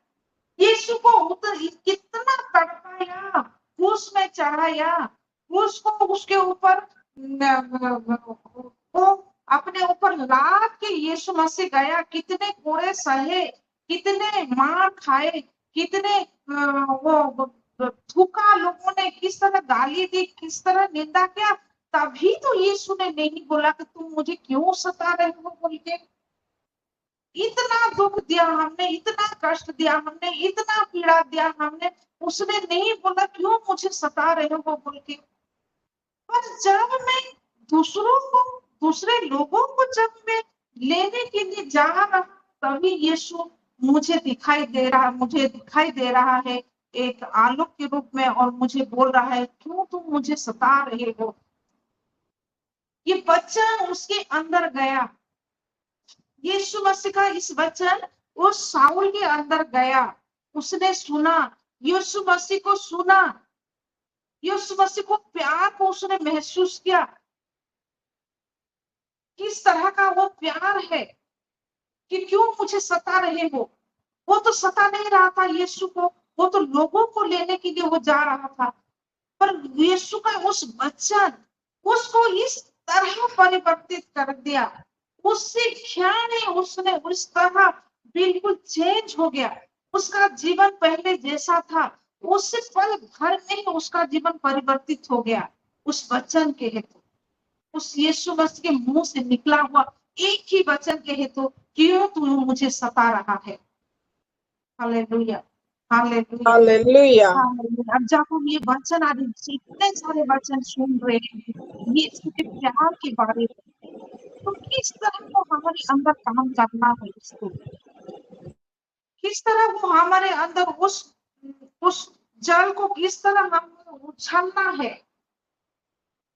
Speaker 3: यीशु को कितना तड़पाया, क्रूस में चढ़ाया, क्रूस को उसके ऊपर वो अपने ऊपर लाद के यीशु मसीह गया, कितने कोड़े सहे, कितने मार खाए, कितने वो थूका, लोगों ने किस तरह गाली दी, किस तरह निंदा किया, तभी तो यीशु ने नहीं बोला कि तुम मुझे क्यों सता रहे हो बोल के। इतना दुख दिया हमने, इतना कष्ट दिया हमने, इतना पीड़ा दिया हमने, उसने नहीं बोला क्यों मुझे सता रहे हो बोल के। पर जब मैं दूसरे लोगों को जब मैं लेने के लिए जा रहा, तभी यीशु मुझे दिखाई दे रहा है एक आलोक के रूप में, और मुझे बोल रहा है क्यों तुम मुझे सता रहे हो। ये वचन उसके अंदर गया, यीशु मसीह का इस वचन वो शाऊल के अंदर गया, उसने सुना, यीशु मसीह को सुना, यीशु मसीह को प्यार को उसने महसूस किया, किस तरह का वो प्यार है कि क्यों मुझे सता रहे हो। वो तो सता नहीं रहा था यीशु को, वो तो लोगों को लेने के लिए वो जा रहा था, पर यीशु का उस वचन उसको इस तरह परिवर्तित कर दिया, उससे क्षण उसने उस तरह बिल्कुल चेंज हो गया, उसका जीवन पहले जैसा था उससे पल भर में उसका जीवन परिवर्तित हो गया उस वचन के हेतु, उस यीशु मसीह के मुंह से निकला हुआ एक ही वचन के हेतु, क्यों तू मुझे सता रहा है। Hallelujah, hallelujah,
Speaker 4: hallelujah.
Speaker 3: हालेलुया। अब जब हम ये वचन आदि इतने सारे वचन सुन रहे हैं ये इसके प्यार के बारे में, तो किस तरह को हमारे अंदर काम करना है, इसको किस तरह वो हमारे अंदर उस जल को किस तरह हम उछलना है,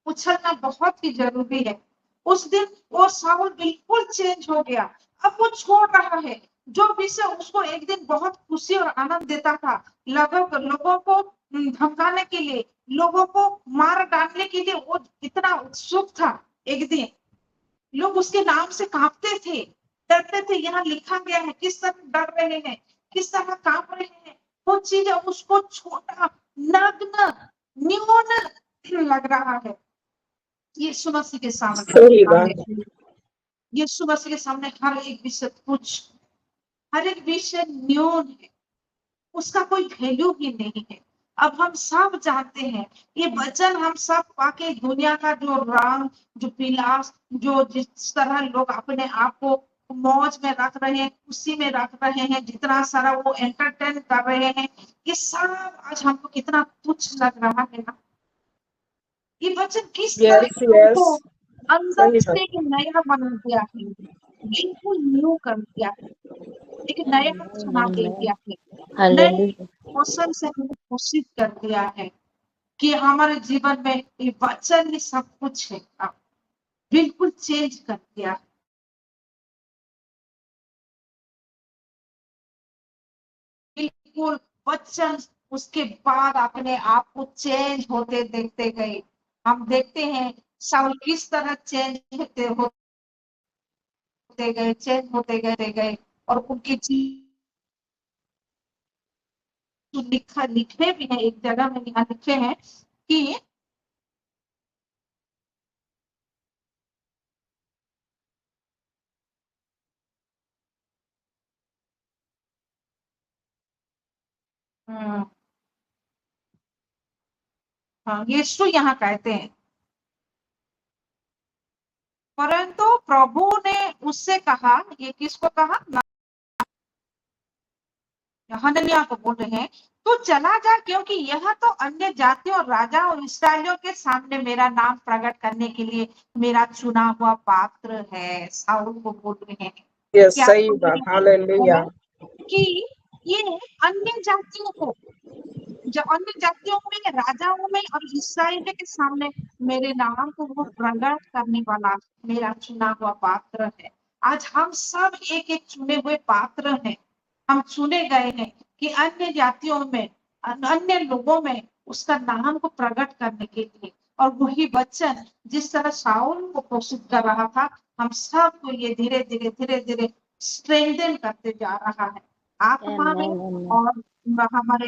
Speaker 3: उछलना बहुत ही जरूरी है। उस दिन वो शाऊल बिल्कुल चेंज हो गया, अब वो छोड़ रहा है जो विषय उसको एक दिन बहुत खुशी और आनंद देता था, लोगों को धमकाने के लिए, लोगों को मार डालने के लिए वो इतना उत्सुक था। एक दिन लोग उसके नाम से कांपते थे, डरते थे। यहाँ लिखा गया है किस तरह डर रहे हैं, किस तरह कांप रहे हैं। वो चीज उसको छोटा, नग्न, न्यून लग रहा है यीशु मसीह के सामने।
Speaker 4: सही बात।
Speaker 3: यीशु मसीह के सामने हर एक विषय कुछ, हर एक विषय न्यून है, उसका कोई वैल्यू ही नहीं है। अब हम सब जानते हैं ये वचन हम सब पाके दुनिया का जो रंग, जो विलास, जो जिस तरह लोग अपने आप को मौज में रख रहे हैं, खुशी में रख रहे हैं, जितना सारा वो एंटरटेन कर रहे हैं, ये सब आज हमको कितना तुच्छ लग रहा है ना। ये वचन किस तरह
Speaker 4: यस यस,
Speaker 3: हमको अंदर
Speaker 4: सही
Speaker 3: से
Speaker 4: बात।
Speaker 3: एक नया बना दिया है, बिल्कुल न्यू कर दिया है, एक नया बना दे दिया है, नए
Speaker 6: हालेलुया,
Speaker 3: क्वेश्चन से हमें घोषित कर दिया है कि हमारे जीवन में ये वचन ही सब कुछ है। अब बिल्कुल चेंज कर दिया, बिल्कुल वचन उसके बाद अपने आप को चेंज होते देखते गए। हम देखते हैं शाऊल किस तरह चेंज होते गए और उनके लिखे भी है, एक जगह में यहाँ लिखे हैं कि हाँ, यीशु यहाँ कहते हैं परंतु प्रभु ने उससे कहा, ये किसको कहा, हनन्याह को बोल रहे हैं, तो चला जा क्योंकि यह तो अन्य जातियों और राजा और इस्राएलियों के सामने मेरा नाम प्रकट करने के लिए मेरा चुना हुआ पात्र है। शाऊल को बोल रहे हैं,
Speaker 4: यस,
Speaker 3: क्या
Speaker 4: सही
Speaker 3: बोल
Speaker 4: बात।
Speaker 3: रहे
Speaker 4: हालेलुया।
Speaker 3: हैं कि ये अन्य जातियों को, जो अन्य जातियों में, राजाओं में और इस्राएल के सामने मेरे नाम को वो प्रकट करने वाला मेरा चुना हुआ पात्र है। आज हम सब एक एक चुने हुए पात्र हैं, हम चुने गए हैं कि अन्य जातियों में, अन्य लोगों में उसका नाम को प्रकट करने के लिए। और वही वचन जिस तरह शाऊल को घोषित कर रहा था, हम सब को ये धीरे धीरे स्ट्रेंथन करते जा रहा है आत्मा में और हमारे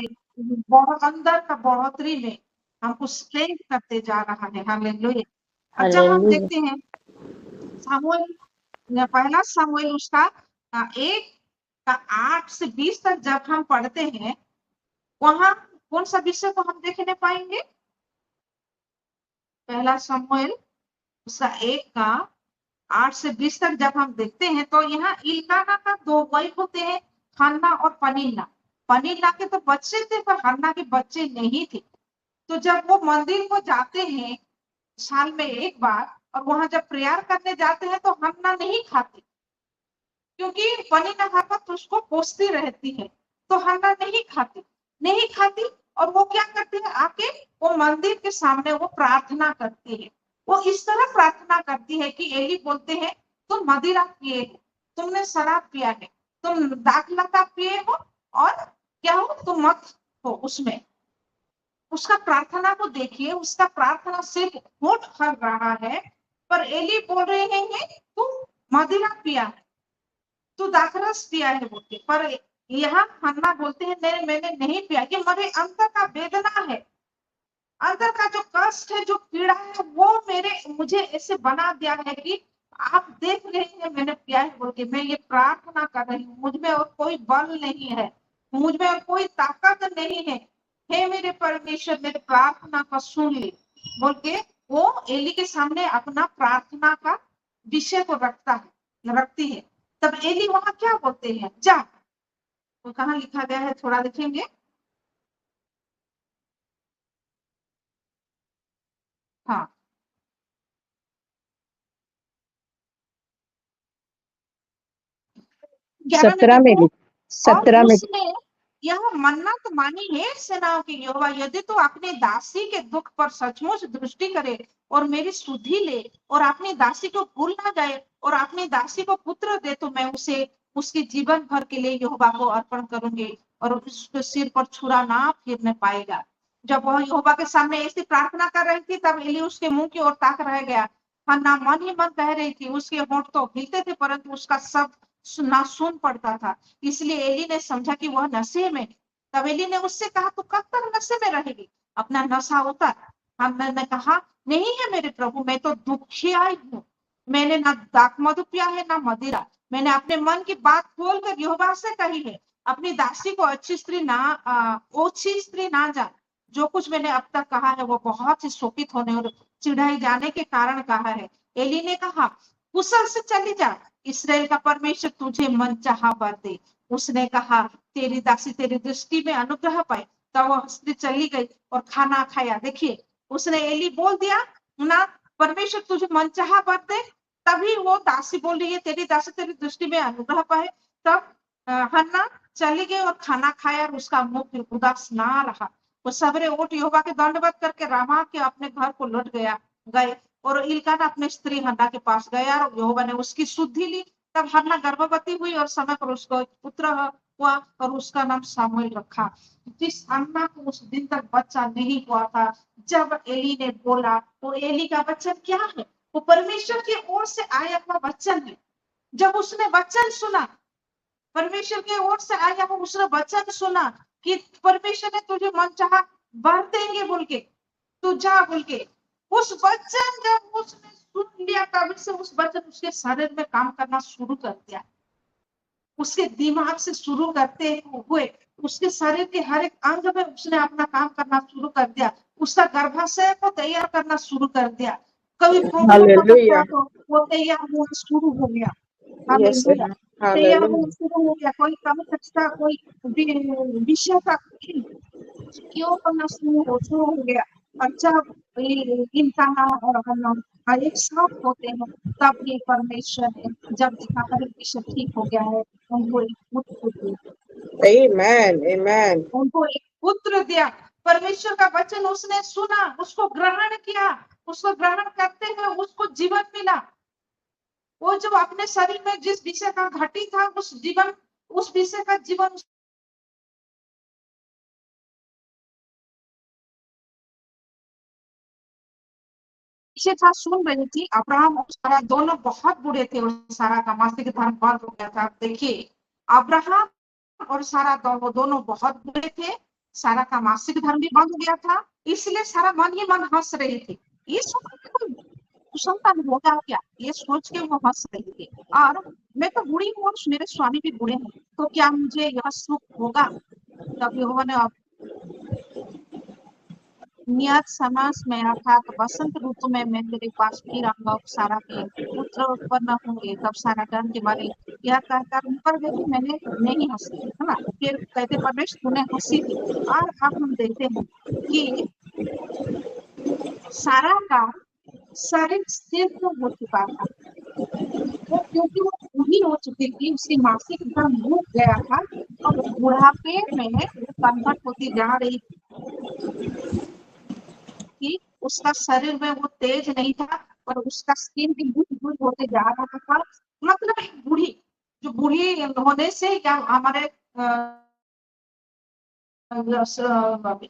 Speaker 3: अंदर का बढ़ोतरी में हमको स्ट्रेंथ करते जा रहा है। हालेलुया। अब जब हम
Speaker 6: हालेलुया,
Speaker 3: देखते हैं सामुएल, पहला सामुएल उसका 1 का 8 से 20 तक जब हम पढ़ते हैं, वहां कौन सा विषय को हम देखने पाएंगे? पहला शमूएल उसका 1 का 8 से 20 तक जब हम देखते हैं तो यहाँ इल्काना का 2 वाइफ होते हैं, हन्ना और पनीला। पनीला के तो बच्चे थे पर हन्ना के बच्चे नहीं थे। तो जब वो मंदिर को जाते हैं साल में एक बार, और वहां जब प्रेयर करने जाते हैं तो हन्ना नहीं खाती, क्योंकि पनीला हर वक्त उसको कोसती रहती है, तो हन्ना नहीं खाती। और वो क्या करती है, आके वो मंदिर के सामने वो प्रार्थना करती है। वो इस तरह प्रार्थना करती है कि एली बोलते हैं, तुम मदिरा पिए हो, तुमने शराब पिया है, तुम दाखलता पिए हो, और क्या हो, तुम मत हो उसमें। उसका प्रार्थना को देखिए, उसका प्रार्थना सिर्फ होठ भर रहा है, पर एली बोल रहे हैं तू मदिरा पिया है, तू दाखरस पिया है बोलते, पर यहाँ हन्ना बोलते हैं नहीं, मैंने नहीं पिया। कि मेरे अंदर का वेदना है, अंदर का जो कष्ट है, जो पीड़ा है, वो मुझे ऐसे बना दिया है कि आप देख रहे हैं मैंने पिया है बोल के, मैं ये प्रार्थना कर रही हूँ, मुझ में और कोई बल नहीं है, मुझ में और कोई ताकत नहीं है, हे मेरे परमेश्वर मेरे प्रार्थना का सुन ले बोल के वो एली के सामने अपना प्रार्थना का विषय को रखती है। तब एली वहां क्या बोलते हैं, जा, तो कहाँ लिखा गया है थोड़ा देखेंगे। हाँ,
Speaker 5: 17 में 17 में
Speaker 3: उसने यह मन्नत मानी है सेनाओं के यहोवा, यदि तो अपने दासी के दुख पर सचमुच दृष्टि करे और मेरी सुधि ले और अपनी दासी को भूल ना जाए और अपनी दासी को पुत्र दे, तो मैं उसे उसके जीवन भर के लिए यहोवा को अर्पण करूंगी और उसके सिर पर छुरा ना फिरने पाएगा। जब वह यहोवा के सामने ऐसी प्रार्थना कर रही थी, तब एली उसके मुंह की ओर ताक रह गया। हन्ना मन ही मन कह रही थी, उसके होंठ तो हिलते थे परंतु उसका शब्द ना सुन पड़ता था। इसलिए एली ने समझा कि वह नशे में। तब एली ने उससे कहा, तू कब तक नशे में रहेगी, अपना नशा उतार। हन्ना ने कहा, नहीं है मेरे प्रभु, मैं तो दुखी आई हूँ, मैंने ना दाखमधु पिया है ना मदिरा, मैंने अपने मन की बात खोलकर यहोवा से कही है, अपनी दासी को ओछी स्त्री ना जान। जो कुछ मैंने अब तक कहा है वो बहुत ही शोकित होने और चिढ़ाई जाने के कारण कहा है। एली ने कहा, कुशल से चली जा, इसराइल का परमेश्वर तुझे मन चाहा वर दे। उसने कहा, तेरी दासी तेरी दृष्टि में अनुग्रह पाए। तब वह स्त्री चली गई और खाना खाया। देखिए, उसने एली बोल दिया ना, परमेश्वर तुझे मन चाहा वर दे, तभी वो दासी बोल रही है तेरी दासी तेरी दृष्टि में अनुग्रह पाए। तब हन्ना चली गई और खाना खाया और उसका मुंह फिर उदास ना रहा। वो सवेरे उठ यहोवा के दंडवत करके रामा के अपने घर को लौट गए और इल्काना अपने स्त्री हन्ना के पास गया और यहोवा ने उसकी शुद्धि ली। तब हन्ना गर्भवती हुई और समय पर उसको एक पुत्र हुआ और उसका नाम सामुएल रखा। जिस हन्ना को उस दिन तक बच्चा नहीं हुआ था, जब एली ने बोला, तो एली का वचन क्या है, वो परमेश्वर की ओर से आया हुआ वचन है। जब उसने वचन सुना, परमेश्वर की ओर से आया हुआ उसने वचन सुना कि परमेश्वर ने तुझे मन चाहा वर देंगे बोल के, तू जा बोल के, उस वचन जब उसने सुन लिया, तब से उस वचन उसके शरीर में काम करना शुरू कर दिया। उसके दिमाग से शुरू करते हुए उसके शरीर के हर एक अंग में उसने अपना काम करना शुरू कर दिया। उसका गर्भाशय को तैयार करना शुरू कर दिया। कभी
Speaker 4: हालेलुया,
Speaker 3: तो वो तैयार होना शुरू हो गया।
Speaker 4: यस,
Speaker 3: हालेलुया, तैयार
Speaker 4: हालेलुया,
Speaker 3: होना शुरू हो गया। कोई कम का कोई विषय का क्यों करना शुरू हो गया। और जब इंसान और हम एक साथ होते हैं, तब ये परमेश्वर है, जब देखा हर एक विषय ठीक हो गया है, उनको एक पुत्र दिया।
Speaker 4: आमेन, आमेन,
Speaker 3: उनको एक पुत्र दिया। परमेश्वर का वचन उसने सुना, उसको ग्रहण किया, उसको ग्रहण करते हुए उसको जीवन मिला। वो जो अपने शरीर में जिस विषय का घटी था, उस विषय का जीवन पीछे था, सुन रही थी। अब्राहम और सारा दोनों बहुत बुरे थे और सारा का मासिक धर्म बंद हो गया था। देखिए, अब्राहम और सारा दोनों बहुत बुरे थे, सारा का मासिक धर्म भी बंद हो गया था, इसलिए सारा मन ही मन हंस रहे थे। ये सोच के कोई कुशलता होगा क्या, ये सोच के वो हंस रही थी। और मैं तो बूढ़ी हूँ और मेरे स्वामी भी बूढ़े हैं, तो क्या मुझे यह सुख होगा? तब यहोवा ने नियत समास में अर्थात वसंत ऋतु में मैं मेरे पास फिर आऊंगा, सारा के पुत्र उत्पन्न होंगे। तब सारा डर के मारे यह कहकर मुँह पर गई, मैंने नहीं हंसी, है ना। फिर कहते परमेश तूने हंसी थी। और अब हम देखते हैं कि सारा का शरीर स्थिर हो चुका था, वो क्योंकि वो बूढ़ी हो चुकी थी, उसकी मासिक धर्म रुक गया था और बुढ़ापे में वो कन्वर्ट होती जा रही थी। उसका शरीर में वो तेज नहीं था और उसका स्किन भी लूज होते जा रहा था। मतलब एक बूढ़ी, जो बूढ़ी होने से क्या हमारे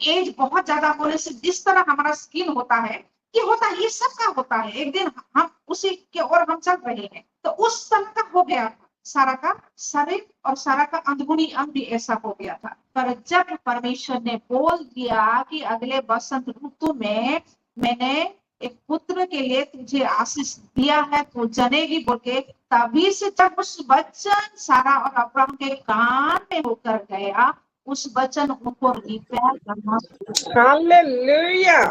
Speaker 3: एज बहुत ज्यादा होने से जिस तरह हमारा स्किन होता है, ये होता है, ये सबका होता है। एक दिन हम उसी के ओर हम चल रहे हैं, तो उस तरह का हो गया था सारा का शरीर और सारा का अंदरूनी अंग भी ऐसा हो गया था। पर जब परमेश्वर ने बोल दिया कि अगले बसंत ऋतु में मैंने एक पुत्र के लिए तुझे आशीष दिया है, तो जनेगी बोल के, तभी से जब उस वचन सारा और अब्राहम के कान में होकर गया, उस वचन उनको रिपेयर करना शुरू
Speaker 4: हालेलुया,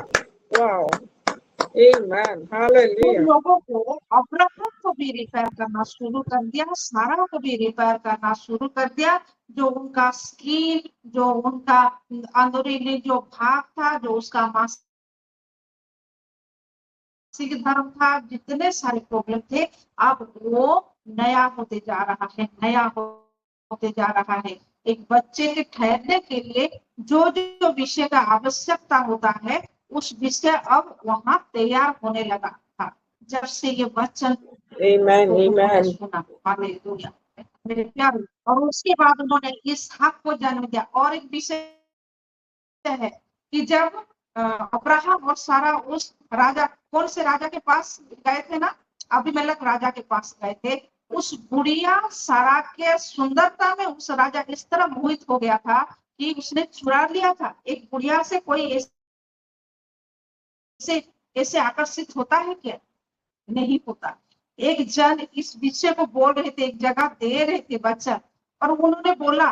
Speaker 4: वाओ, आमेन, हालेलुया।
Speaker 3: लोगों को अब्राहम को भी रिपेयर करना शुरू कर दिया, सारा को भी रिपेयर करना शुरू कर दिया। जो उनका स्किन, जो उनका अंदरूनी जो भाग था, जो उसका मासिक धर्म था, जितने सारे प्रॉब्लम थे, अब वो नया होते जा रहा है, नया होते जा रहा है। एक बच्चे के ठहरने के लिए जो जो विषय का आवश्यकता होता है, उस विषय अब वहां तैयार होने लगा था जब से ये वचन
Speaker 4: सुना।
Speaker 3: हालेलुया मेरे प्यारे। और उसके बाद उन्होंने इसहाक को जन्म दिया। और एक विषय है कि जब अब्राहम और सारा उस राजा, कौन से राजा के पास गए थे ना, अबीमेलेक राजा के पास गए थे, उस बुढ़िया सारा के सुंदरता में उस राजा इस तरह मोहित हो गया था कि उसने चुरा लिया था। एक बुढ़िया से कोई ऐसे आकर्षित होता है क्या? नहीं होता। एक जन इस विषय को बोल रहे थे, एक जगह दे रहे थे वचन, और उन्होंने बोला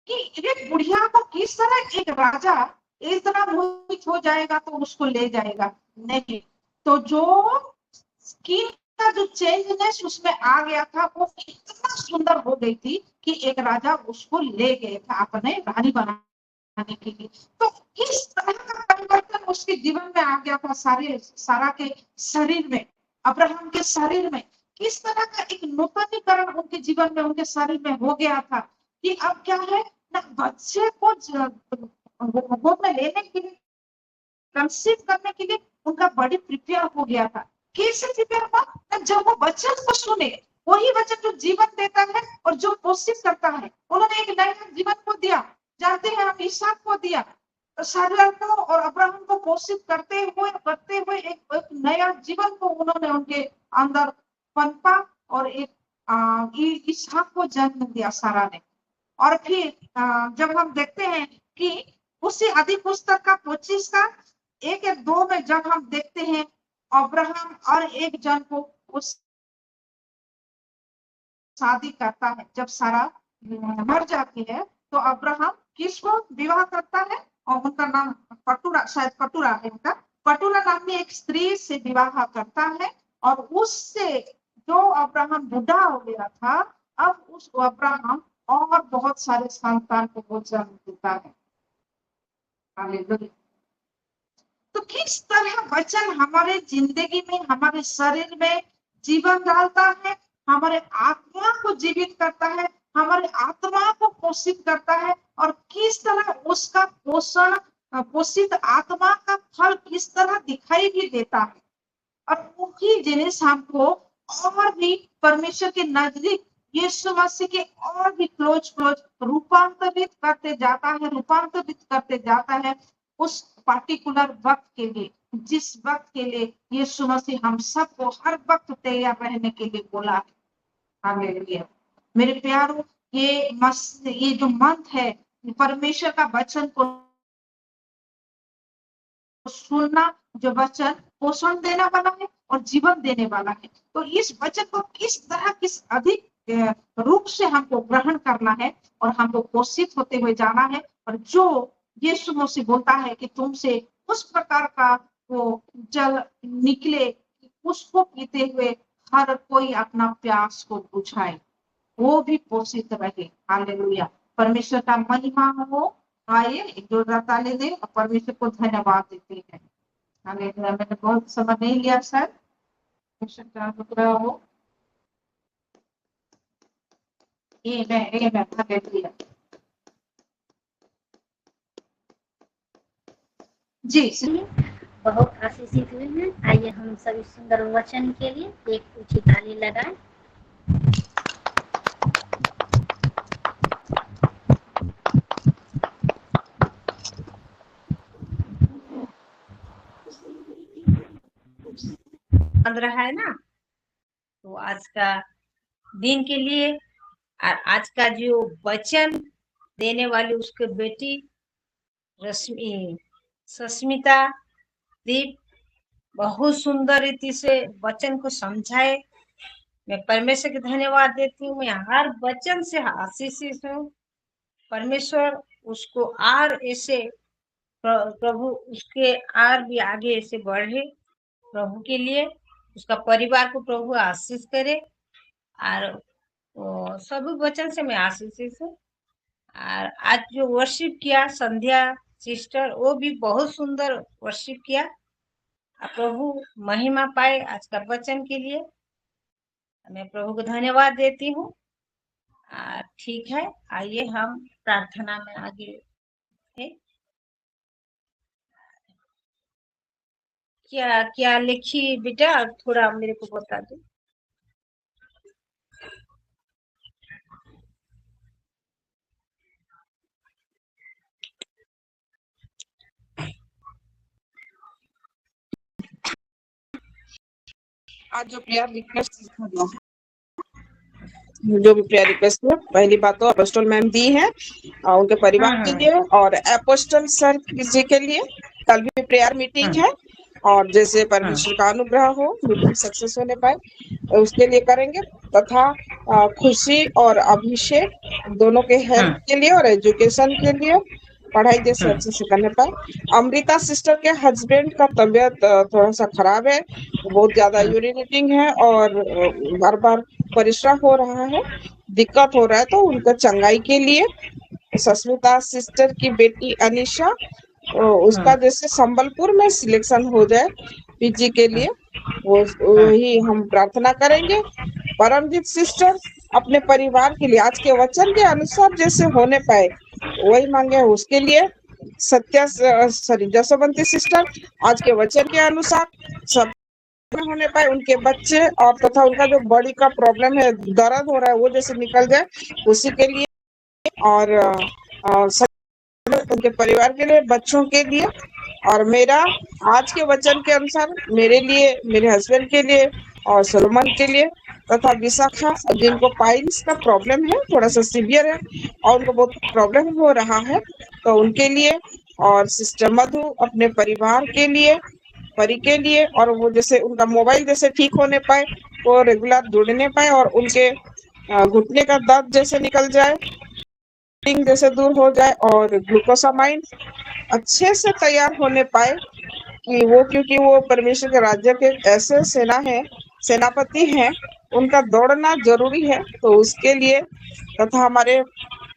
Speaker 3: कि एक बुढ़िया को किस तरह एक राजा इस तरह मोहित हो जाएगा तो उसको ले जाएगा। नहीं, तो जो स्किन का जो चेंजनेस उसमें आ गया था, वो इतना सुंदर हो गई थी कि एक राजा उसको ले गए थे अपने रानी बनाने के लिए। तो इस तरह का परिवर्तन उसके जीवन में आ गया था, सारा के शरीर में, अब्राहम के शरीर में किस तरह का एक नूतनीकरण उनके जीवन में, उनके शरीर में हो गया था कि अब क्या है ना, बच्चे को गोद में लेने के लिए, कंसीव करने के लिए उनका बॉडी प्रिपेयर हो गया था। कैसे प्रिपेयर हुआ? जब वो वचन को सुने, वही वचन जो जीवन देता है और जो पोषित करता है। उन्होंने एक नया जीवन को दिया, जानते हैं हम इसहाक को दिया, सारा को और अब्राहम को पोषित करते हुए एक नया जीवन को उन्होंने उनके अंदर पनपा और एक इसहाक को जन्म दिया सारा ने। और फिर जब हम देखते हैं कि उसी आदि पुस्तक का 25 का 1 या 2 में जब हम देखते हैं अब्राहम और एक जन को उस शादी करता है, जब सारा मर जाती है तो अब्राहम किसको विवाह करता है? और उनका नाम पटुरा, शायद पटुरा है उनका, पटुरा नाम में एक स्त्री से विवाह करता है। और उससे जो अब्राहम बुढ़ा हो गया था, अब उस अब्राहम और बहुत सारे संतान को वो जन्म देता है। हालेलुया। तो किस तरह वचन हमारे जिंदगी में, हमारे शरीर में जीवन डालता है, हमारे आत्मा को जीवित करता है, हमारे आत्मा को पोषित करता है, और किस तरह उसका पोषित आत्मा का फल किस तरह दिखाई भी देता है। और वही जिनिस हमको और भी परमेश्वर के नजदीक, यीशु मसीह के और भी क्लोज रूपांतरित करते जाता है उस पार्टिकुलर वक्त के लिए, जिस वक्त के लिए यीशु मसीह हम सबको हर वक्त तैयार रहने के लिए बोला है। हालेलुया मेरे प्यारों, ये जो मंथ है, परमेश्वर का वचन को सुनना, जो वचन पोषण देने वाला है, और जीवन देने वाला है। तो इस वचन को किस तरह, किस अधिक रूप से हमको ग्रहण करना है और हमको पोषित होते हुए जाना है। और जो यीशु मसीह बोलता है कि तुमसे उस प्रकार का वो जल निकले, उसको पीते हुए हर कोई अपना प्यास को बुझाए, वो भी पोषित रहे। हालेलुया, परमेश्वर का महिमा हो। आइए एक जोरदार ताली दे और परमेश्वर को धन्यवाद देते हैं। हालेलुया, मैंने बहुत समय नहीं लिया सर, परमेश्वर का अनुग्रह हो। हालेलुया जी।
Speaker 1: बहुत आशीषित हुए हैं। आइए हम सभी सुंदर वचन के लिए एक ऊंची ताली लगाएं।
Speaker 2: बंद रहा है ना, तो आज का दिन के लिए और आज का जो वचन देने वाली उसके बेटी सस्मिता दीप बहुत सुंदर रीति से वचन को समझाए। मैं परमेश्वर को धन्यवाद देती हूँ। मैं हर वचन से आशीषित हूँ। परमेश्वर उसको और ऐसे प्रभु उसके और भी आगे ऐसे बढ़े प्रभु के लिए। उसका परिवार को प्रभु आशीष करे और सभी वचन से मैं आशीषित हूँ। और आज जो वर्शिप किया संध्या सिस्टर, वो भी बहुत सुंदर वर्शिप किया। प्रभु महिमा पाए आज का वचन के लिए। मैं प्रभु को धन्यवाद देती हूँ। ठीक है, आइए हम प्रार्थना में आगे है। क्या क्या लिखी बेटा, थोड़ा मेरे को बता दो।
Speaker 4: आज जो प्रेयर रिक्वेस्ट है, पहली बात तो अपोस्टल मैम दी है और उनके परिवार के लिए, और अपोस्टल सर जी के लिए कल भी प्रेयर मीटिंग है। और जैसे परमेश्वर का अनुग्रह हो, मीटिंग सक्सेस होने पाए उसके लिए करेंगे। तथा खुशी और अभिषेक दोनों के हेल्थ के लिए और एजुकेशन के लिए, पढ़ाई जैसे अच्छे से करने पाए। अमृता सिस्टर के हस्बैंड का तबीयत थोड़ा सा खराब है, बहुत ज्यादा यूरिनेटिंग है और बार बार परिश्रम हो रहा है, दिक्कत हो रहा है, तो उनका चंगाई के लिए। सस्मिता सिस्टर की बेटी अनिशा, उसका जैसे संबलपुर में सिलेक्शन हो जाए पीजी के लिए, वही हम प्रार्थना करेंगे। परमजीत सिस्टर अपने परिवार के लिए आज के वचन के अनुसार जैसे होने पाए वही मांगे उसके लिए। जसवंती सिस्टर आज के वचन के अनुसार सब होने पाए, उनके बच्चे और तथा उनका जो बॉडी का प्रॉब्लम है, दर्द हो रहा है, वो जैसे निकल जाए उसी के लिए। और उनके परिवार के लिए, बच्चों के लिए, और मेरा आज के वचन के अनुसार मेरे लिए, मेरे हस्बैंड के लिए और सलोमन के लिए, तथा विशाखा जिनको पाइल्स का प्रॉब्लम है, थोड़ा सा सीवियर है और उनको बहुत प्रॉब्लम हो रहा है, तो उनके लिए। और सिस्टर मधु अपने परिवार के लिए, परी के लिए, और वो जैसे उनका मोबाइल जैसे ठीक होने पाए, वो रेगुलर जुड़ने पाए और उनके घुटने का दर्द जैसे निकल जाए, जैसे दूर हो जाए, और ग्लूकोसामाइन अच्छे से तैयार होने पाए कि वो, क्योंकि वो परमेश्वर के राज्य के ऐसे सेनापति हैं, उनका दौड़ना जरूरी है, तो उसके लिए। तथा हमारे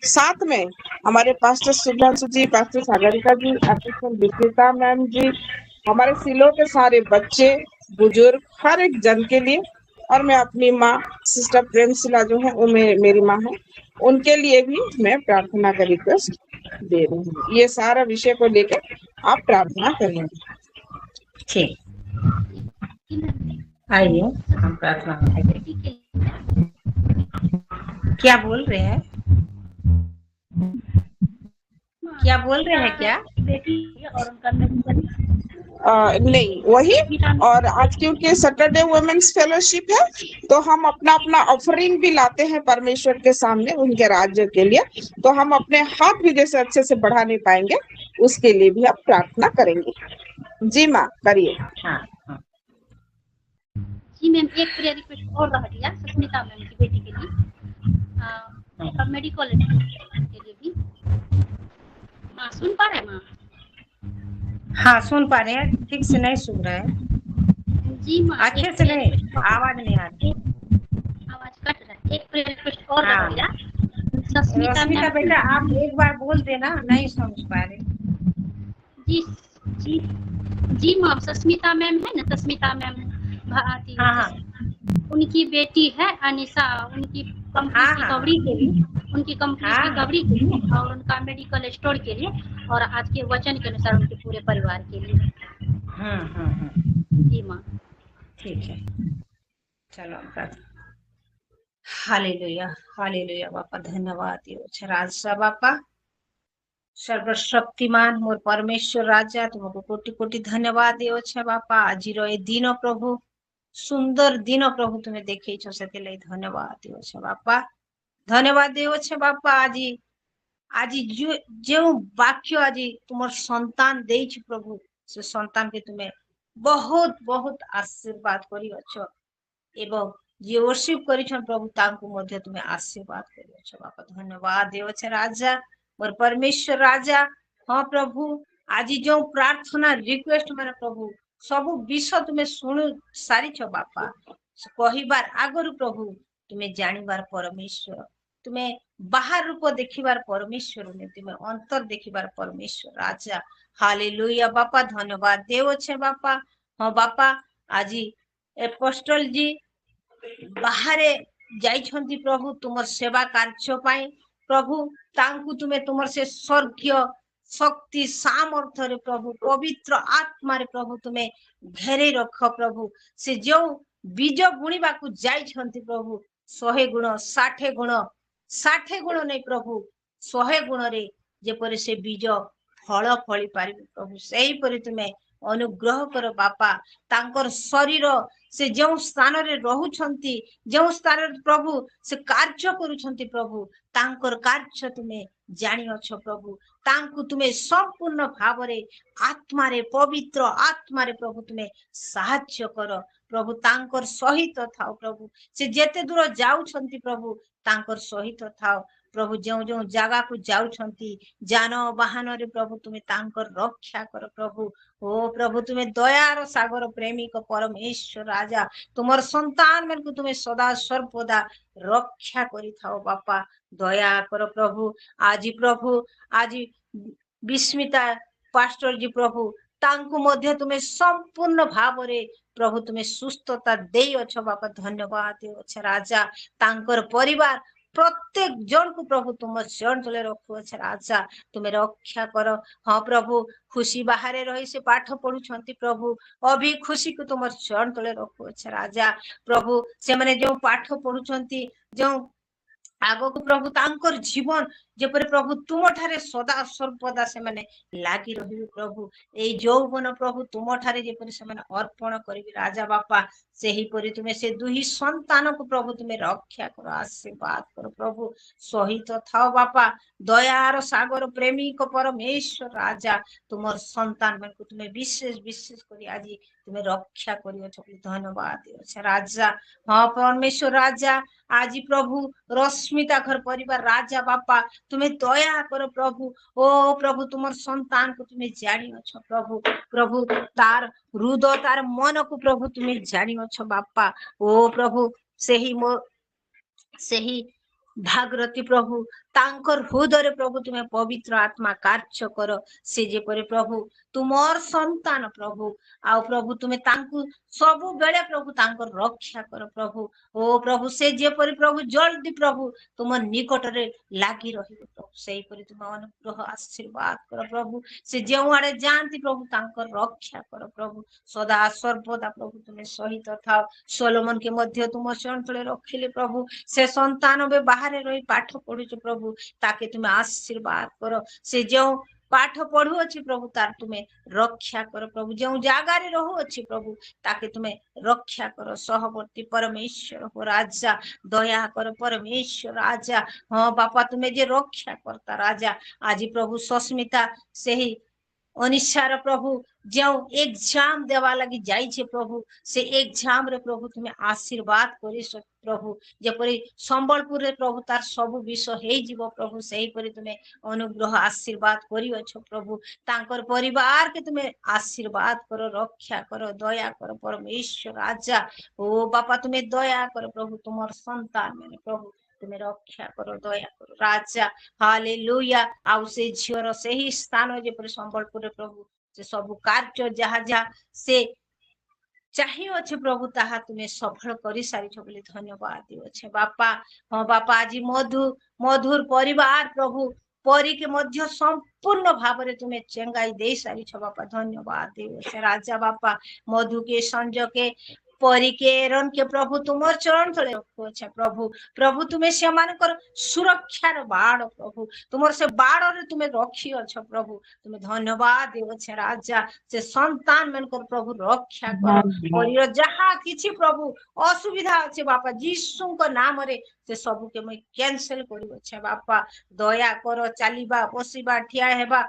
Speaker 4: साथ में हमारे पास्टर सुभांशु जी, पास्टर सागरिका जी, पास्टर विक्रेता मैम जी, हमारे सिलो के सारे बच्चे बुजुर्ग, हर एक जन के लिए। और मैं अपनी माँ सिस्टर प्रेमशिला जो है वो मेरी माँ है, उनके लिए भी मैं प्रार्थना का रिक्वेस्ट दे रही हूँ। ये सारा विषय को लेकर आप प्रार्थना करेंगे।
Speaker 2: ठीक, आइए हम प्रार्थना करेंगे। क्या बोल रहे हैं? क्या बोल रहे हैं? क्या
Speaker 1: बेटी और उनका
Speaker 4: नहीं, वही। और आज क्योंकि सैटरडे वुमेन्स फेलोशिप है, तो हम अपना अपना ऑफरिंग भी लाते हैं परमेश्वर के सामने उनके राज्य के लिए, तो हम अपने हाथ भी जैसे अच्छे से बढ़ा नहीं पाएंगे, उसके लिए भी आप प्रार्थना करेंगे। जी माँ, करिए।
Speaker 2: हाँ।
Speaker 1: मैम एक प्रेयर रिक्वेस्ट और रह गया सुष्मिता मैम की बेटी के लिए, मेडिकल के लिए भी। हाँ सुन पा रहे हैं माँ?
Speaker 2: हाँ सुन पा रहे हैं, ठीक से नहीं सुन रहे हैं।
Speaker 1: जी माँ,
Speaker 2: अच्छे से नहीं, आवाज नहीं आ रही,
Speaker 1: आवाज कट रहा है। एक प्रेयर रिक्वेस्ट और रह
Speaker 2: हाँ।
Speaker 1: गया सुष्मिता
Speaker 2: रश्मिता
Speaker 1: मैम।
Speaker 2: बेटा आप एक बार बोल देना, नहीं समझ पा रहे।
Speaker 1: जी जी जी मैम, सुष्मिता मैम है ना, सुष्मिता मैम भारती,
Speaker 2: हाँ
Speaker 1: उनकी बेटी है अनिशा, उनकी कंपनी
Speaker 2: हाँ
Speaker 1: रिकवरी के लिए, उनकी कंपनी
Speaker 2: हाँ।
Speaker 1: रिकवरी के लिए और उनका मेडिकल स्टोर के लिए और आज के वचन के अनुसार उनके पूरे परिवार के लिए। जी माँ
Speaker 2: ठीक है, चलो हालेलुया हालेलुया बापा, धन्यवाद दियो छे राजा बापा, सर्वशक्तिमान मोर परमेश्वर राजा, तुमको कोटि कोटि धन्यवाद दियो छे बापा। आज ए दिन प्रभु सुंदर दिन प्रभु तुम्हें देखे छो, से धन्यवाद दियो छे बापा, धन्यवाद दियो छे बापा। आज जो वाक्य आज तुम संतान दे प्रभु, से संतान के तुम्हें बहुत बहुत आशीर्वाद कर एवं जे वर्शिप कर प्रभु तांकु मध्य तुम्हें आशीर्वाद कर बापा, धन्यवाद दियो छे राजा मोर परमेश्वर राजा। हाँ प्रभु आज जो प्रार्थना रिक्वेस्ट माने प्रभु सब विषय तुम्हें शुणु सारी छ बापा, कहिबार आगरु प्रभु तुम्हें जानिबार परमेश्वर, तुम्हें बाहर रूप देखिबार परमेश्वर ने, तुम्हें अंतर देखिबार परमेश्वर राजा। हालेलुया बापा, धन्यवाद देव छे बापा। हाँ बापा आज एपोस्टल जी बाहरे जाइछंती प्रभु तुमर सेवा कार्य पाई प्रभु, तांकु तुम्हें तुमर से स्वर्गीय शक्ति सामर्थ्य रे प्रभु पवित्र आत्मा रे प्रभु तुम्हें घेरे रख प्रभु। से जो बीज बुणीबा को जाइछंती प्रभु 100 गुण 60 गुण 60 गुण नहीं प्रभु 100 गुण रे जेपरि से बीज फल फली पारि प्रभु, सही परि तुम्हें अनुग्रह कर बापा। तांकर शरीर से जो स्थान रे रहुछंती, जो स्थान रे प्रभु से कार्य करूछंती प्रभु, तांकर कार्य तुम्हें जानी अछ प्रभु, तांकु तुम्हें संपूर्ण भाव रे आत्मा रे पवित्र आत्मा रे प्रभु तुम्हें साहाय्य कर प्रभु, तांकर सहित थाओ प्रभु। से जेते दूर जाउछंती प्रभु तांकर सहित थाओ प्रभु, जो जो जगह को जाउछंती जान वाहन रे प्रभु तुम्हें तांकर रक्षा कर प्रभु। ओ प्रभु तुम्हें दयार सागर प्रेमिक परमेश्वर राजा, तुमर संतान मन को तुम्हें सदा सर्वदा रक्षा करी थाओ बापा, दया कर प्रभु। आज प्रभु आज विस्मिता पास्टर जी प्रभु तांकु मध्य तुम्हें संपूर्ण भाव रे प्रभु तुम्हें सुस्थता दे अछ बापा, धन्यवाद दे अछ राजा। तांकर परिवार प्रत्येक जन को प्रभु तुम चरण तले रखु अछ राजा, तुम्हें रक्षा कर। हाँ प्रभु खुशी बाहर रही से पाठ पढ़ुछंती प्रभु, अभी खुशी को तुम चरण तले रखु अछ राजा। प्रभु से माने जो पाठ पढ़ुछंती जो आगो को प्रभु तांकर जीवन जेपरि प्रभु तुम ठारे सदा सर्वदा से माने लागी रही प्रभु, ए यौवन प्रभु तुम ठारे जेपरि से माने अर्पण करिवि राजा बापा, सेही परि तुम्हें से दुही संतान को प्रभु तुम्हें रक्षा करो आशीर्वाद करो प्रभु, सहित थाओ बापा। दयार सागर प्रेमिक परमेश्वर राजा, तुमर संतान मन को तुम्हें विशेष विशेष करी आज तुम्हें रक्षा करियो छ, धन्यवाद दियो राजा। हाँ परमेश्वर राजा आज प्रभु रश्मिता घर परिवार राजा बापा तुम्हें दया करो प्रभु। ओ प्रभु तुमर संतान को तुम्हें जानी अछ प्रभु, प्रभु तार हृदय तार मन को प्रभु तुम्हें जानी अछ बापा। ओ प्रभु सही भागरथी प्रभु तांकर हृदय प्रभु तुम्हें पवित्र आत्मा कार्य कर, से जेपरि प्रभु तुमर संतान प्रभु आ प्रभु तुम्हें तांकु सबु बेले प्रभु तांकर रक्षा कर प्रभु। ओ प्रभु से जेपरि प्रभु जल्दी प्रभु तुम निकट रे लागी रहिबे प्रभु, सेही परि तुम अनुग्रह आशीर्वाद कर प्रभु। से जो आड़े जानती प्रभु तांकर रक्षा कर प्रभु, सदा सर्वदा प्रभु तुम्हें सहित थाओ। सोलोमन के मध्य तुम चरण तले रखिले प्रभु, से संतान बे बाहर रही पाठ पढ़ुछ प्रभु ताके तुम्हें आशीर्वाद कर। से जो पाठ पढ़ु अच्छी प्रभु तार तुम्हें रक्षा कर प्रभु, जो जगार रहु अच्छी प्रभु ताके तुम्हें रक्षा कर। सहवर्ती परमेश्वर हो राजा, दया कर परमेश्वर राजा। हाँ बापा तुम्हें जे रक्षा करता राजा, आज प्रभु सस्मिता से ही अनिश्चार प्रभु
Speaker 7: जो एग्जाम देवा लगी जाई छे प्रभु से एग्जाम रे प्रभु तुम्हें आशीर्वाद करी प्रभु जेपरी संबलपुर रे प्रभु तार सब विषय हे जीव प्रभु सही परी तुम्हें अनुग्रह आशीर्वाद करी अछो प्रभु तांकर परिवार के तुम्हें आशीर्वाद करो रक्षा करो दया करो परमेश्वर राजा ओ बापा तुम्हें दया करो प्रभु तुमर संतान मैंने प्रभु तुम्हें रक्षा करो दया करो राजा हालेलुया आउ से झियर से ही स्थान जेपरी संबलपुर प्रभु से सब कार्य जहा जहा से चाहिए अच्छे प्रभु ताहा तुम्हें सफल कर सारी बोली धन्यवाद दिए बापा हाँ बापा आज मधुर परिवार प्रभु परी के मध्य संपूर्ण भाव में तुम्हें चेंगाई दे सारी बापा धन्यवाद दिए राजा बापा मधु के संजय के परी के एरन के प्रभु तुमर चरण तले रखो अच्छा प्रभु प्रभु तुम्हें से मानकर सुरक्षार बाड़ प्रभु तुमर से बाड़ रे तुम्हें रखी अच्छा प्रभु तुम्हें धन्यवाद दियो अच्छा राजा से संतान मनकर प्रभु रक्षा कर और जहाँ किछि प्रभु असुविधा अच्छे बापा जीसु को नाम रे से सब के मैं कैंसिल करू अच्छा बापा दया कर चलीबा बसीबा ठिया हेबा